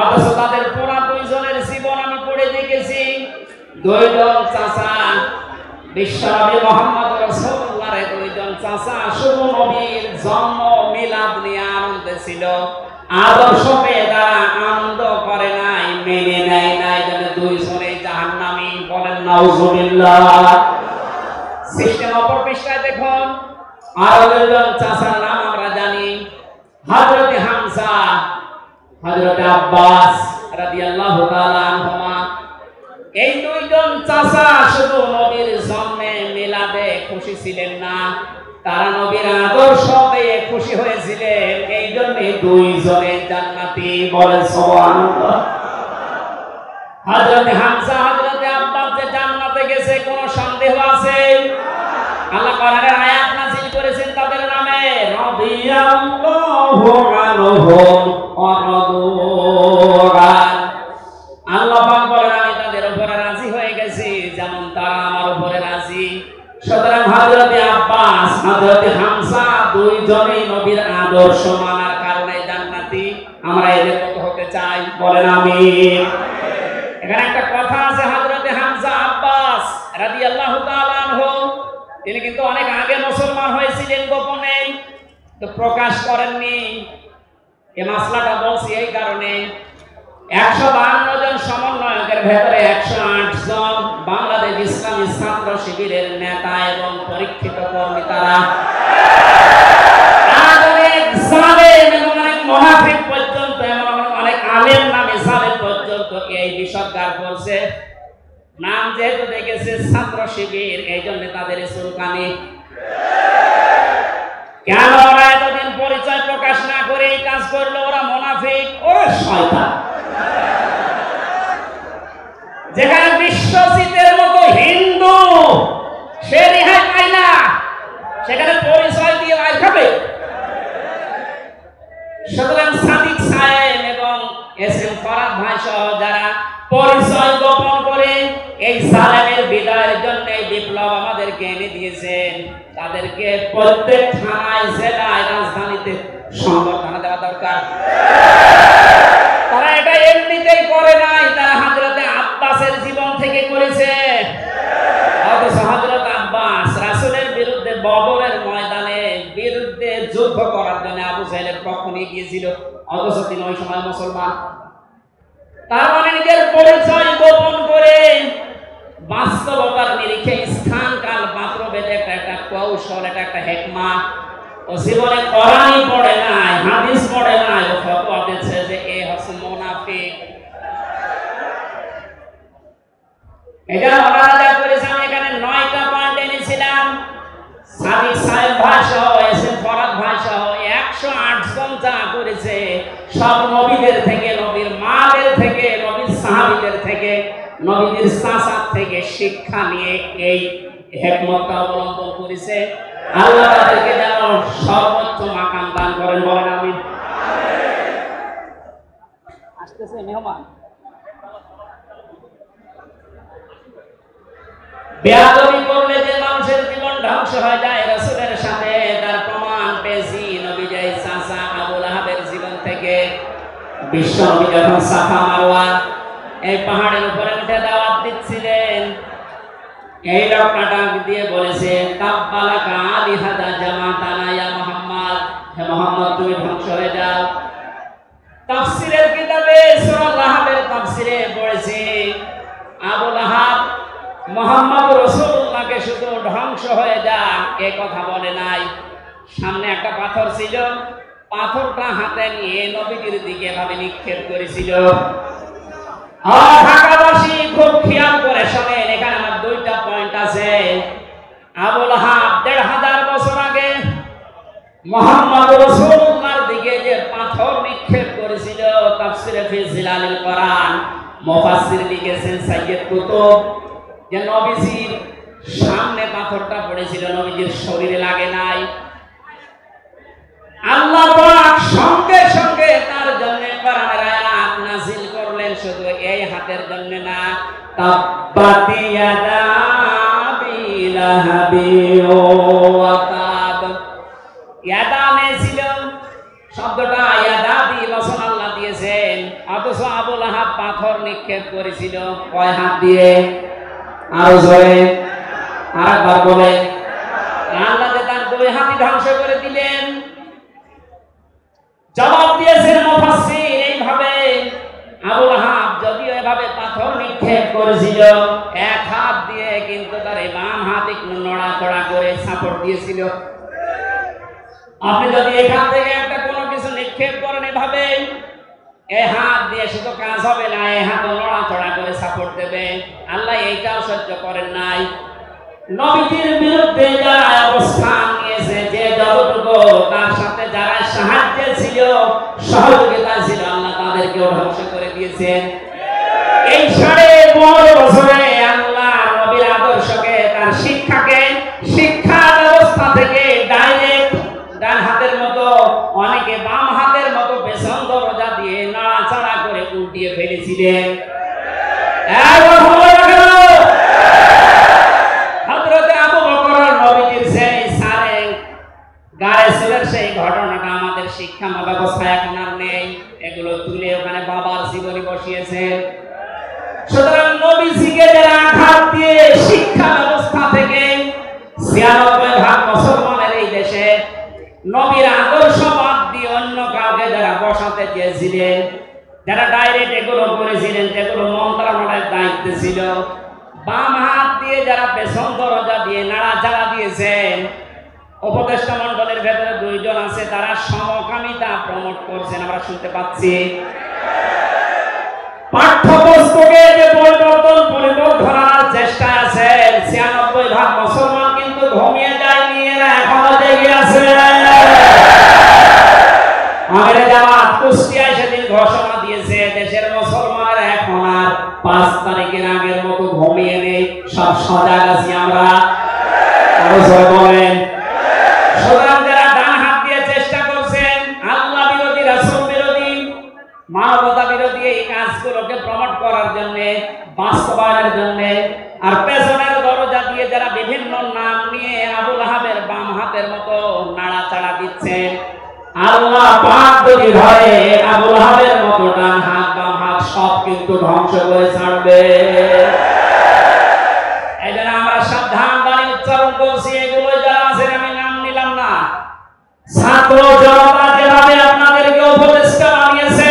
অথচ তাদের পুরা দুইজনের জীবন আমি পড়ে দেখেছি। দুইজন চাচা, বিশ্ব নবী মুহাম্মদ রাসূলুল্লাহর দুইজন চাচা শুধু নবীর জন্ম মিলাদ নিয়ে আনন্দে ছিল, আদর্শ পেয়ে তারা আনন্দ করে নাই, মেনে নেয় নাই, যেন দুইজনে জাহান্নামী। বলেন নাউজুবিল্লাহ। সিস্টেম অপর পৃষ্ঠায় দেখুন, আরো দুইজন চাচার নাম আমরা জানি, হযরতে হামজা, হযরতে আব্বাস রাদিয়াল্লাহু তাআলা আনহুমা। এই দুইজন চাচা শুধু নবীর জন্মে মিলাদে খুশি ছিলেন না, তারা নবীর আদর্শ পেয়ে খুশি হয়েছিলেন, এই জন্য দুইজনে জান্নাতি। বলেন সুবহানাল্লাহ। হযরতে হামজা, হযরতে আব্বাস যে জান্নাতে গেছে কোনো সন্দেহ আছে? আল্লাহ কোরআনের আয়াত নাযিল করেছেন তাদের নামে, রাদিয়াল্লাহু আনহুম ওয়া রাদু আন। আল্লাহ পাক বলেন, আমি তাদের উপরে রাজি হয়ে গেছি যেমন তারা আমার উপরে রাজি। সুতরাং হযরতে আব্বাস, হযরতে হামজা দুইজনেই নবীর আদর্শ মানার কারণে জান্নাতি। আমরা এদের মতো হতে চাই। বলেন আমিন। এখানে একটা কথা আছে, হযরতে হামজা আব্বাস রাদিয়াল্লাহু তাআলা আনহু, তিনি কিন্তু অনেক আগে মুসলমান হয়েছিলেন গোপনে, তো প্রকাশ করেননি। এই মাসলাটা বলছি এই কারণে, 152 জন সমন্বয়কের ভেতরে 108 জন বাংলাদেশ ইসলামী ছাত্র শিবিরের নেতা এবং পরীক্ষিত কর্মী। তারা অনেক জালেম এবং অনেক মুনাফিক পর্যন্ত, এমন অনেক আলেম নামে জালেম পর্যন্ত এই বিষদগার করছে। নাম যেহেতু দেখেছে ছাত্র শিবির, এই জন্য তাদের চুলকানি। কেন ওরা এতদিন পরিচয় প্রকাশ না করে এই কাজ করলো? ওরা মুনাফিক, ওরা শয়তান। যেখানে বিশ্বজিতের মতো হিন্দু সে রেহাই পায় না, সেখানে পরিচয় দিয়ে রায় খাবে। সুতরাং সাদিক সাহেব এবং এসএম ফরাদ ভাই সহ যারা পরিচয় গোপন করে এই জালেমের বিদায়ের জন্য এই বিপ্লব আমাদেরকে এনে দিয়েছেন, তাদেরকে প্রত্যেক থানায়, জেলায়, রাজধানীতে সংবর্ধনা দেওয়া দরকার। তারা এটা এমনিতেই করে নাই, তারা হযরতে আব্বাসের জীবন থেকে করেছে। অথচ হযরত আব্বাস রাসূলের বিরুদ্ধে বদরের ময়দানে বিরুদ্ধে যুদ্ধ করার জন্য আবু জাহেলের পক্ষ নিয়ে গিয়েছিল, অথচ তিনি ওই সময় মুসলমান। তার মানে নিজের পরিচয় গোপন করে বাস্তবতার নিরিখে স্থান কাল পাত্র ভেদে একটা কৌশল, এটা একটা হিকমা। ও জীবনে কোরআনই পড়ে নাই, হাদিস পড়ে নাই, ও ফতোয়া দিচ্ছে যে এ হচ্ছে মুনাফিক। এটা ওনারা যা করেছে, আমি এখানে 9টা পয়েন্ট এনেছিলাম। সাদিক সাহেব ভাই সহ, এসএম ফরাদ ভাই সহ 108 জন যা করেছে, সব নবীদের থেকে, নবীর নবীজির চাচা থেকে শিক্ষা নিয়ে এই হিকমতটা অবলম্বন করেছে। আল্লাহ তাদেরকে যেন সর্বোচ্চ মাকাম দান করেন, বলেন আমিন। আসতেছে মেহমান। বেয়াদবি করলে যে মানুষের জীবন ধ্বংস হয়ে যায় রাসূলের সাথে, তার প্রমাণ পেয়েছি নবীজির চাচা আবু লাহাবের জীবন থেকে। বিশ্ব নবী যখন সাফা মারওয়া এই পাহাড়ের উপরে উঠে দাওয়াত দিচ্ছিলেন, এই লোকটা ডাক দিয়ে বলেছে, তাব্বালাকা আলিহাদা জামাতানা ইয়া মুহাম্মদ, হে মুহাম্মদ তুমি ধ্বংস হয়ে যাও। তাফসীরের কিতাবে সূরা লাহাবের তাফসীরে পড়েছে আবু লাহাব মুহাম্মদ রাসূলুল্লাহকে শুধু ধ্বংস হয়ে যা এ কথা বলে নাই। সামনে একটা পাথর ছিল, পাথরটা হাতে নিয়ে নবীজির দিকে এভাবে নিক্ষেপ করেছিল। আর ঢাকাবাসী খুব খেয়াল করে শোনেন, এখানে আমার দুইটা পয়েন্ট আছে। আবু লাহাব ১৫০০ বছর আগে মুহাম্মদ রাসূলুল্লাহর দিকে যে পাথর নিক্ষেপ করেছিল, তাফসীরে ফি জিলালিল কোরআন মুফাসসির লিখেছেন সাইয়্যিদ কুতুব যে নবীজির সামনে পাথরটা পড়েছিল, নবীজির শরীরে লাগে নাই। আল্লাহ পাক সঙ্গে সঙ্গে তার জন্য কোরআনের আয়াত নাযিল করলেন, শুধু এই হাতের জন্য না। তাব্বাত ইয়াদা আবি লাহাবি ওয়া তাব। ইয়াদানে ছিল শব্দটা, ইয়াদাবি বচন আল্লাহ দিয়েছেন, অথচ আবু লাহাব পাথর নিক্ষেপ করেছিল কয় হাত দিয়ে? আরো জোরে আরেকবার বলে। আল্লাহ যে তার দুই হাতই ধ্বংস করে দিলেন। জবাব দিয়েছেন মুফাসসির এইভাবে, আবু লাহাব যদিও এভাবে পাথর নিক্ষেপ করেছিল এক হাত দিয়ে, কিন্তু তার এই বাম হাত একটু নড়াচড়া করে সাপোর্ট দিয়েছিল। আপনি যদি এখান থেকে একটা কোনো কিছু নিক্ষেপ করেন এভাবে, এই হাত দিয়ে শুধু কাজ হবে না, এই হাত নড়াচড়া করে সাপোর্ট দেবে। আল্লাহ এইটাও সহ্য করেন নাই। নবীজির বিরুদ্ধে যারা অবস্থান নিয়েছে, যে যতটুকু তার সাথে যারা সাহায্যে ছিল, সহযোগিতা ছিল, আল্লাহ তাদেরকেও ধ্বংস করে দিয়েছেন। এই ১৫ বছরে আল্লাহ নবীর আদর্শকে, তার শিক্ষাকে, শিক্ষা ব্যবস্থা থেকে ডাইরেক্ট ডান হাতের মতো, অনেকে বাম হাতের মতো পেছন দরজা দিয়ে নাড়াচাড়া করে উল্টিয়ে ফেলেছিলেন। সেই ঘটনাটা আমাদের শিক্ষা ব্যবস্থা এখন আর নেই, এগুলো তুলে ওখানে বাবার জীবনী বসিয়েছেন। সুতরাং নবীজিকে যারা আঘাত দিয়ে শিক্ষা ব্যবস্থা থেকে ৯৬% মুসলমানের এই দেশে নবীর আদর্শ বাদ দিয়ে অন্য কাউকে যারা বসাতে চেয়েছিলেন, যারা ডাইরেক্ট এগুলো করেছিলেন, যেগুলো মন্ত্রণালয়ের দায়িত্বে ছিল, বাম হাত দিয়ে যারা পেছন দরজা দিয়ে নাড়াচাড়া দিয়েছেন, উপদেষ্টা মণ্ডলের ভেতরে ২ জন আছে, তারা সমকামিতা প্রমোট করছেন, আমরা শুনতে পাচ্ছি। পাঠ্যপুস্তকে যে পরিবর্তন আনার চেষ্টা আছে, ৯৬% মুসলমান কিন্তু ঘুমিয়ে যায়নি, এরা এখনো জেগে আছে। আমিরে জামাত কুষ্টিয়ায় সেদিন ঘোষণা দিয়েছে, দেশের মুসলমানেরা এখন আর ৫ তারিখের আগের মতো ঘুমিয়ে নেই, সব সজাগ আছি আমরা। বলেন। সুতরাং যারা ডান হাত দিয়ে চেষ্টা করছেন আল্লাহ বিরোধী, রাসূল বিরোধী, মানবতা বিরোধী এই কাজগুলোকে প্রমোট করার জন্য, বাস্তবায়নের জন্য, আর পেছনের দরজা দিয়ে যারা বিভিন্ন নাম নিয়ে আবু লাহাবের বাম হাতের মতো নাড়াচাড়া দিচ্ছেন, আল্লাহ পাক যদি ধরে আবু লাহাবের মতো ডান হাত বাম হাত সব কিন্তু ধ্বংস করে ছাড়বে। এই জন্য আমরা সাবধান বাণী উচ্চারণ করছি। এগুলো যারা আছেন, আমি নাম নিলাম না, ছাত্র জনতা যেভাবে আপনাদেরকে উপদেষ্টা বানিয়েছে,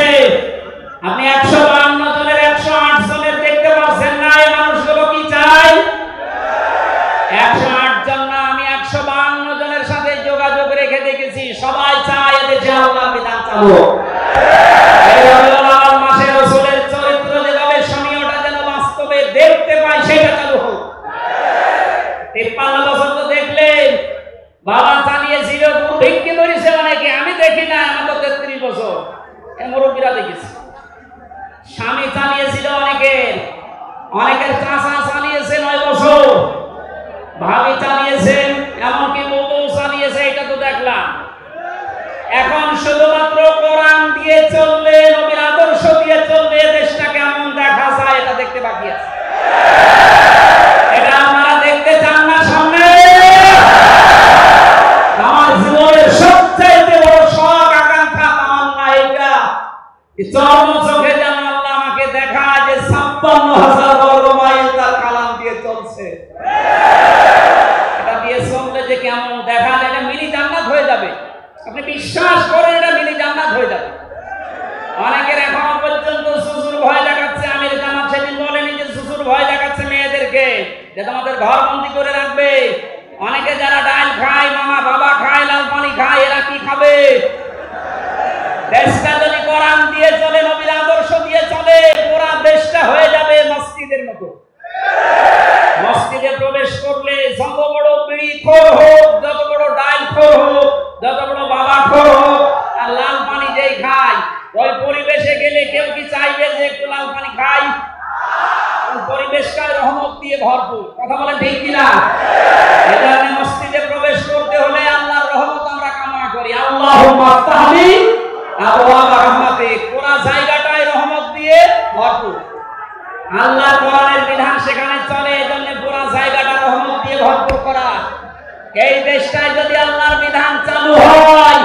আপনি ১৫২ জনের ১০৮ জনের দেখতে পাচ্ছেন না। এই মানুষগুলো কি চায়? ১০৮ জন না, আমি ১৫২ জনের সাথে যোগাযোগ রেখে দেখেছি, সবাই চায় এদেশে আল্লাহর বিধান চালু। মাসে রাসূলের চরিত্র যেভাবে সমীয়টা যেন বাস্তবে দেখতে পাই, সেটা চালু হোক। ৫৩ বছর তো দেখলেন, বাবা চালিয়েছিল, দুর্ভিক্ষে ধরেছে অনেকে, আমি দেখি না, আমার তো ৩৩ বছর, মুরব্বীরা দেখেছি। স্বামী চালিয়েছিল অনেকের, অনেকের চাচা চালিয়েছে 9 বছর, ভাবি চালিয়েছেন, এমনকি বউ চালিয়েছে, এটা তো দেখলাম। এখন শুধুমাত্র কোরআন দিয়ে চললে, নবীর আদর্শ দিয়ে চললে দেশটা কেমন দেখা যায় এটা দেখতে বাকি আছে। এটা আপনারা দেখতে চান না? সামনে আমার জীবনের সবচাইতে বড় শখ, আকাঙ্ক্ষা, তামান্না এটা, চর্ম চোখে যেন আল্লাহ আমাকে দেখায় যে 56,000 বর্গ মাইল তার কালাম দিয়ে চলছে। এটা দিয়ে চললে যে কেমন দেখা যায়, এটা মিনি জান্নাত হয়ে যাবে। আপনি বিশ্বাস করেন, এটা মিনি জান্নাত হয়ে যাবে। অনেকের এখনো পর্যন্ত শ্বশুর ভয় দেখাচ্ছে। আমির জামাত সেদিন বলেনি যে শ্বশুর ভয় দেখাচ্ছে মেয়েদেরকে যে তোমাদের ঘর বন্দি করে রাখবে। অনেকে যারা ডাল খায়, মামা বাবা খায়, লাল পানি খায়, এরা কি খাবে? দেশটা যদি কোরআন দিয়ে চলে, নবীর আদর্শ দিয়ে চলে, পুরো দেশটা হয়ে যাবে মসজিদের মতো। মসজিদে প্রবেশ করলে যত বড় বিড়ি খোর হোক, যত বড় ডাল খোর হোক, যত বড় বাবা খোর হোক, আর লাল পানি যেই খায়, ওই পরিবেশে গেলে কেউ কি চাইবে যে একটু লাল পানি খাই? পরিবেশটা রহমত দিয়ে ভরপুর। কথা বলেন ঠিক কিনা? এজন্য মসজিদে প্রবেশ করতে হলে আল্লাহর রহমত আমরা কামনা করি। আল্লাহুম্মা আফতাহলি আবওয়াব রাহমাতিক। পুরো জায়গাটাই রহমত দিয়ে ভরপুর। আল্লাহর কোরআনের বিধান সেখানে চলে, এজন্য পুরো জায়গাটা রহমত দিয়ে ভরপুর করা। এই দেশটায় যদি আল্লাহর বিধান চালু হয়,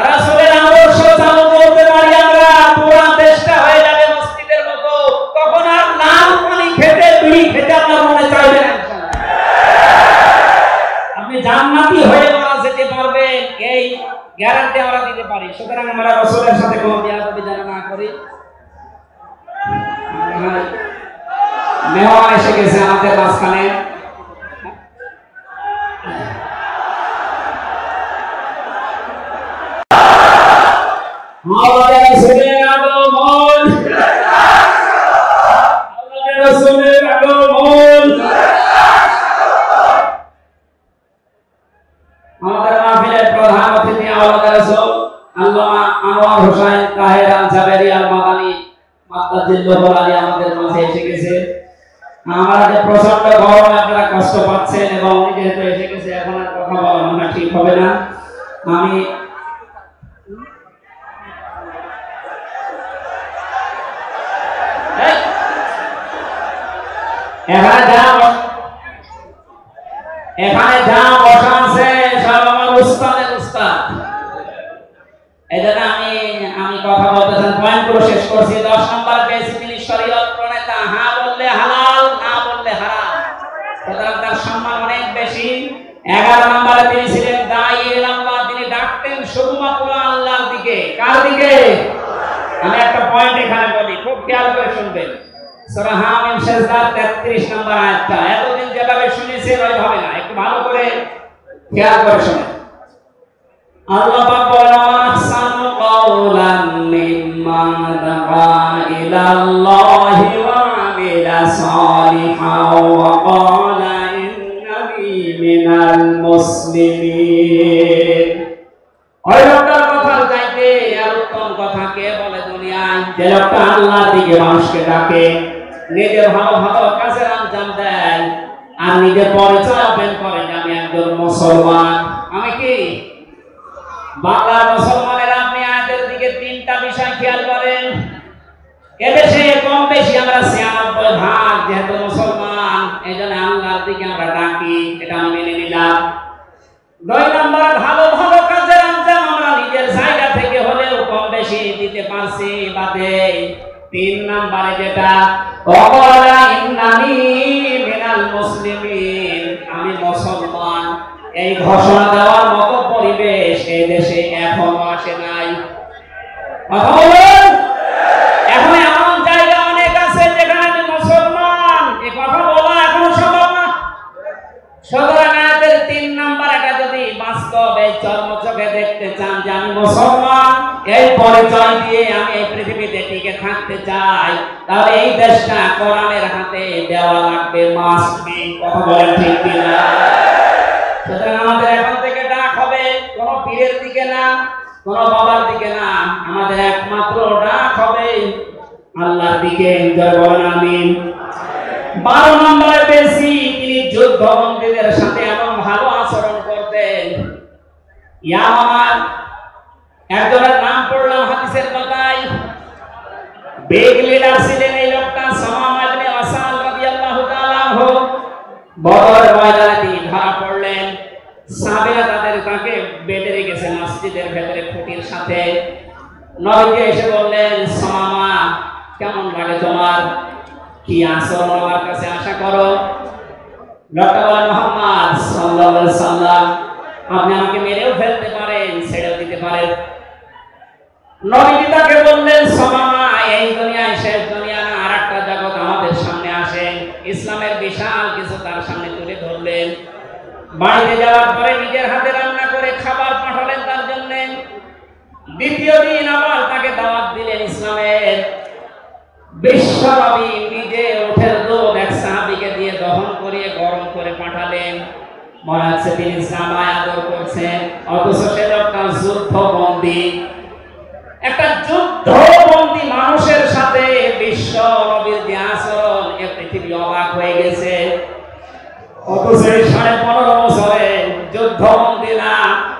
রাসূলের আদর্শ চালু করতে পারি আমরা, পুরো দেশটা হয়ে যাবে মসজিদের মতো। তখন আর লাল পানি খেতে, বিড়ি খেতে আপনার মনে চাইবে না। আপনি জান্নাতি হয়ে মারা যেতে পারবেন, এই গ্যারান্টি আমরা দিতে পারি। সুতরাং আমরা রাসূলের সাথে কোনো বেয়াদবি যেন না করি। মেহমান এসে গেছে আমাদের মাঝখানে। আমাদের রাসূলের আগমন, আমাদের রাসূলের আগমন। আমাদের মাহফিলের প্রধান অতিথি আমাদের রাসূল আল্লামা আনোয়ার হোসেন তাহের আল-জাবেরি আল-মাদানী মাদ্দাজিল্লাহুল আলী আমাদের মাঝে এসে গেছে। আমরা যে প্রচন্ড গরমে আপনারা কষ্ট পাচ্ছেন, এবং উনি যেহেতু এসে গেছে, এখন আর কথা বলা মনে ঠিক হবে না। আমি এখানে যা বসা আছে সব আমার উস্তাদের উস্তাদ। এই জন্য আমি কথা বলতেছেন, পয়েন্টগুলো শেষ করছি। 10 নম্বর পেয়েছি, তিনি শরীয়ত প্রণেতা। হ্যাঁ বললে হালাল, না বললে হারাম, সুতরাং তার সম্মান অনেক বেশি। 11 নম্বরে তিনি ছিলেন দাঈ ইলাল্লাহ, তিনি ডাকতেন শুধুমাত্র আল্লাহর দিকে। কার দিকে? আমি একটা পয়েন্ট এখানে বলি, খুব খেয়াল করে শুনবেন। সূরা হামিম সেজদা 33 নম্বর আয়াতটা এতদিন যেভাবে শুনেছেন ওইভাবে না, একটু ভালো করে খেয়াল করে শুনেন। আল্লাহ পাক বলেন, আহসানু কাওলান মিম্মান দাআ ইলাল্লাহি ওয়া আমিলা সালিহান ওয়া ক্বালা ইন্নানি মিনাল মুসলিমিন। ওই লোকটার কথার চাইতে আর উত্তম কথা কে বলে দুনিয়ায়? যে লোকটা আল্লাহর দিকে মানুষকে ডাকে, নিজের ভালো ভালো কাজের আঞ্জাম দেয়, আর নিজের পরিচয় ওপেন করে যে আমি একজন মুসলমান। আমি কি বাংলার মুসলমানের? আপনি আয়াতের দিকে 3টা বিষয় খেয়াল করেন। এদেশে কম বেশি আমরা 96% যেহেতু মুসলমান, এই জন্য আল্লাহর দিকে আমরা ডাকি, এটা আমি মেনে নিলাম। 2 নম্বর, ভালো ভালো কাজের আঞ্জাম আমরা নিজের জায়গা থেকে হলেও কম বেশি দিতে পারছি বা দেই। 3 নম্বরে যেটা, ওয়ালা ইন্নানি মিনাল মুসলিমিন, আমি মুসলমান, এই ঘোষণা দেওয়ার মতো পরিবেশ এই দেশে এখনো আসে নাই। কথা বলেন, এখন এমন জায়গা অনেক আছে যেখানে আমি মুসলমান, এই কথা বলা এখনো সম্ভব না। সুতরাং আয়াতের 3 নম্বর, এটা যদি বাস্তব এই চর্মচোখে দেখতে চান যে আমি মুসলমান, এই পরিচয় দিয়ে আমি এই পৃথিবীতে টিকে থাকতে চাই, তাহলে এই দেশটা কোরআনের হাতে দেওয়া লাগবে, মাস্ট বি। কথা বলেন ঠিক কিনা? সুতরাং আমাদের এখন থেকে ডাক হবে কোন পীরের দিকে না, কোন বাবার দিকে না, আমাদের একমাত্র ডাক হবে আল্লাহর দিকে। জয় বলেন আমিন। নম্বরে পেয়েছি তিনি যুদ্ধবন্দীদের সাথে এমন ভালো আচরণ করতেন। ইয়ামামার একজনের নাম পড়লাম হাদিসের পাতায়, বিগ লিডার ছিলেন এই লোকটা, সামামা ইবনে আসাল রাদিয়াল্লাহু তাআলা আনহু। বদরের ময়দানে তিনি ধরা পড়লেন, সাহাবীরা তাকে বেঁধে রেখেছে মসজিদের ভেতরে খুঁটির সাথে। নবীজি এসে বললেন, সামামা কেমন লাগে তোমার, কি আচরণ আমার কাছে আশা করো? লোকটা বলে, মুহাম্মদ সাল্লাল্লাহু আলাইহি ওয়াসাল্লাম আপনি আমাকে মেরেও ফেলতে পারেন, ছেড়েও দিতে পারেন। নবীজি তাকে বললেন, সামামা এই দুনিয়ায় শেষ দুনিয়া না, আরেকটা জগৎ আমাদের সামনে আসে। ইসলামের বিশাল কিছু তার সামনে তুলে ধরলেন। বাড়িতে যাওয়ার পরে নিজের হাতে রান্না করে খাবার পাঠালেন তার জন্য। দ্বিতীয় দিন আবার তাকে দাওয়াত দিলেন ইসলামের। বিশ্বনবী নিজে উঠের দুধ এক সাহাবীকে দিয়ে দহন করিয়ে গরম করে পাঠালেন। মনে হচ্ছে তিনি জামায় আদর করছেন, অথচ সে লোকটা যুদ্ধবন্দী। একটা যুদ্ধবন্দী মানুষের সাথে বিশ্ব নবীর যে আচরণ, এ পৃথিবী অবাক হয়ে গেছে। অথচ 15.5 বছরে যুদ্ধবন্দী না,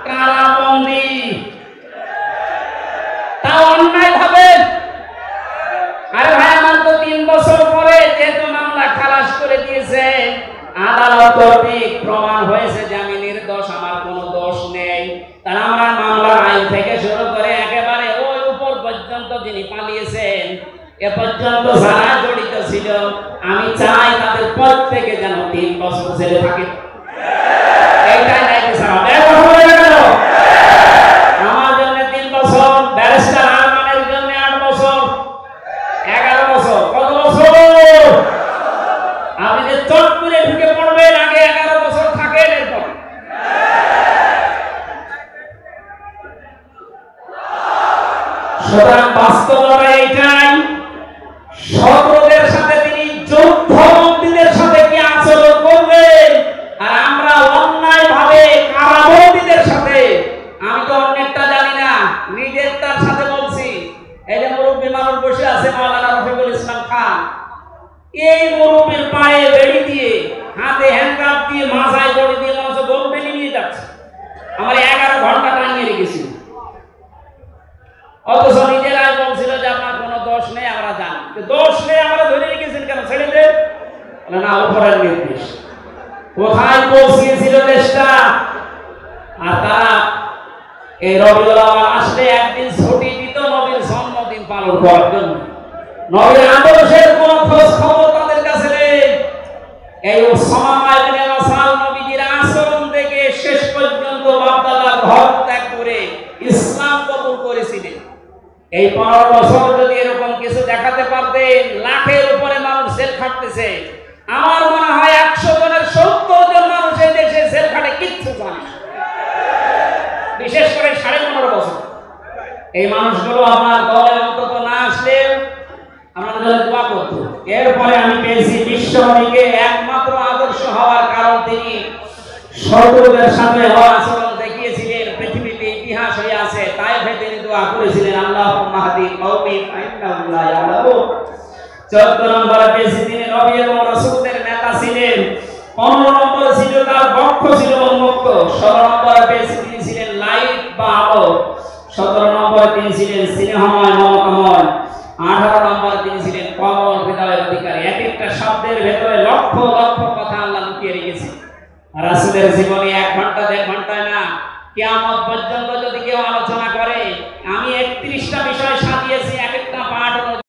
কারাবন্দী, তা অন্যায় ভাবে। আরে ভাই, আমার তো 3 বছর পরে যেহেতু মামলা খালাস করে দিয়েছে, আদালত কর্তৃক প্রমাণ হয়েছে যে আমি নির্দোষ, আমার কোনো দোষ নেই। তার আমরা মামলার আইন থেকে শুরু করে একেবারে ওই উপর পর্যন্ত যিনি পালিয়েছেন, এ পর্যন্ত যারা জড়িত ছিল, আমি চাই তাদের প্রত্যেকে যেন 3 বছর জেলে থাকে। এইটাই নাইতে সারা আমার জন্য 3 বছর, ব্যারিস্টার আরমানের জন্য 8 বছর, 11 বছর। কত বছর? আপনি যে চট করে ঢুকে পড়বেন, আগে 11 বছর থাকেন, এরপর সুতরাং বাস্তবতা এইটাই। শত্রুদের সাথে তিনি যুদ্ধবন্দীদের সাথে কি আচরণ করবেন, আর আমরা অন্যায় ভাবে কারাবন্দীদের সাথে। আমি তো অন্যেরটা জানি না, নিজের তার সাথে বলছি। এই যে মুরব্বী মানুষ বসে আছে, মাওলানা রফিকুল ইসলাম খান, এই মুরব্বীর পায়ে বেড়ি দিয়ে, হাতে হ্যান্ডকাপ দিয়ে, মাথায় দড়ি দিয়ে মানুষ গোলবেলি নিয়ে যাচ্ছে। আমার 11 ঘন্টা টাঙিয়ে রেখেছিল, অথচ নিজেরাই বলছিল যে আপনার কোনো দোষ নেই, আমরা জানি। দোষ নেই, আমরা ধরে রেখেছেন কেন, ছেড়ে দেন না, উপরের নির্দেশ। কোথায় পৌঁছিয়েছিল দেশটা? আর তারা এই রবিউল আউয়াল আসলে একদিন ছুটি দিত নবীর জন্মদিন পালন করার জন্য। নবীর আদর্শের কোন খোঁজ খবর তাদের কাছে নেই। এই সামামা ইবনে আসাল নবীজির আচরণ থেকে শেষ পর্যন্ত বাপদাদার ঘর ত্যাগ করে ইসলাম কবুল করেছিলেন। এই 15 বছর যদি এরকম কিছু দেখাতে পারতেন, লাখের উপরে মানুষ জেল খাটতেছে। আমার মনে হয় 100 জনের 70 জন মানুষ এই দেশে জেল খাটে, কিচ্ছু জানে না। বিশেষ করে 15.5 বছর এই মানুষগুলো আপনার দলে অন্তত না আসলে আমাদের জন্য দোয়া করত। এরপরে আমি পেয়েছি বিশ্বনবীকে একমাত্র আদর্শ হওয়ার কারণ তিনি শত্রুদের সাথে আচরণ দেখিয়েছিলেন। পৃথিবীতে ইতিহাস হয়ে আছে, তাইফে তিনি দোয়া করেছিলেন, আল্লাহুম্মা হাদি কওমি ফাইন্নাহুম লা ইয়ালামুন। 14 নম্বরে পেয়েছি তিনি নবী এবং রাসূলদের নেতা ছিলেন। 15 নম্বরে ছিল তার বক্ষ ছিল উন্মুক্ত। 16 নম্বরে পেয়েছি তিনি ছিলেন লাইট বা আলো। 17 নম্বরে তিনি ছিলেন স্নেহময়, মমতাময়। 18 নম্বরে তিনি ছিলেন কমল হৃদয়ের অধিকারী। এক একটা শব্দের ভেতরে লক্ষ লক্ষ কথা আল্লাহ লুকিয়ে রেখেছে। রাসূলের জীবনে 1 ঘন্টা 1.5 ঘন্টায় না, কিয়ামত পর্যন্ত যদি কেউ আলোচনা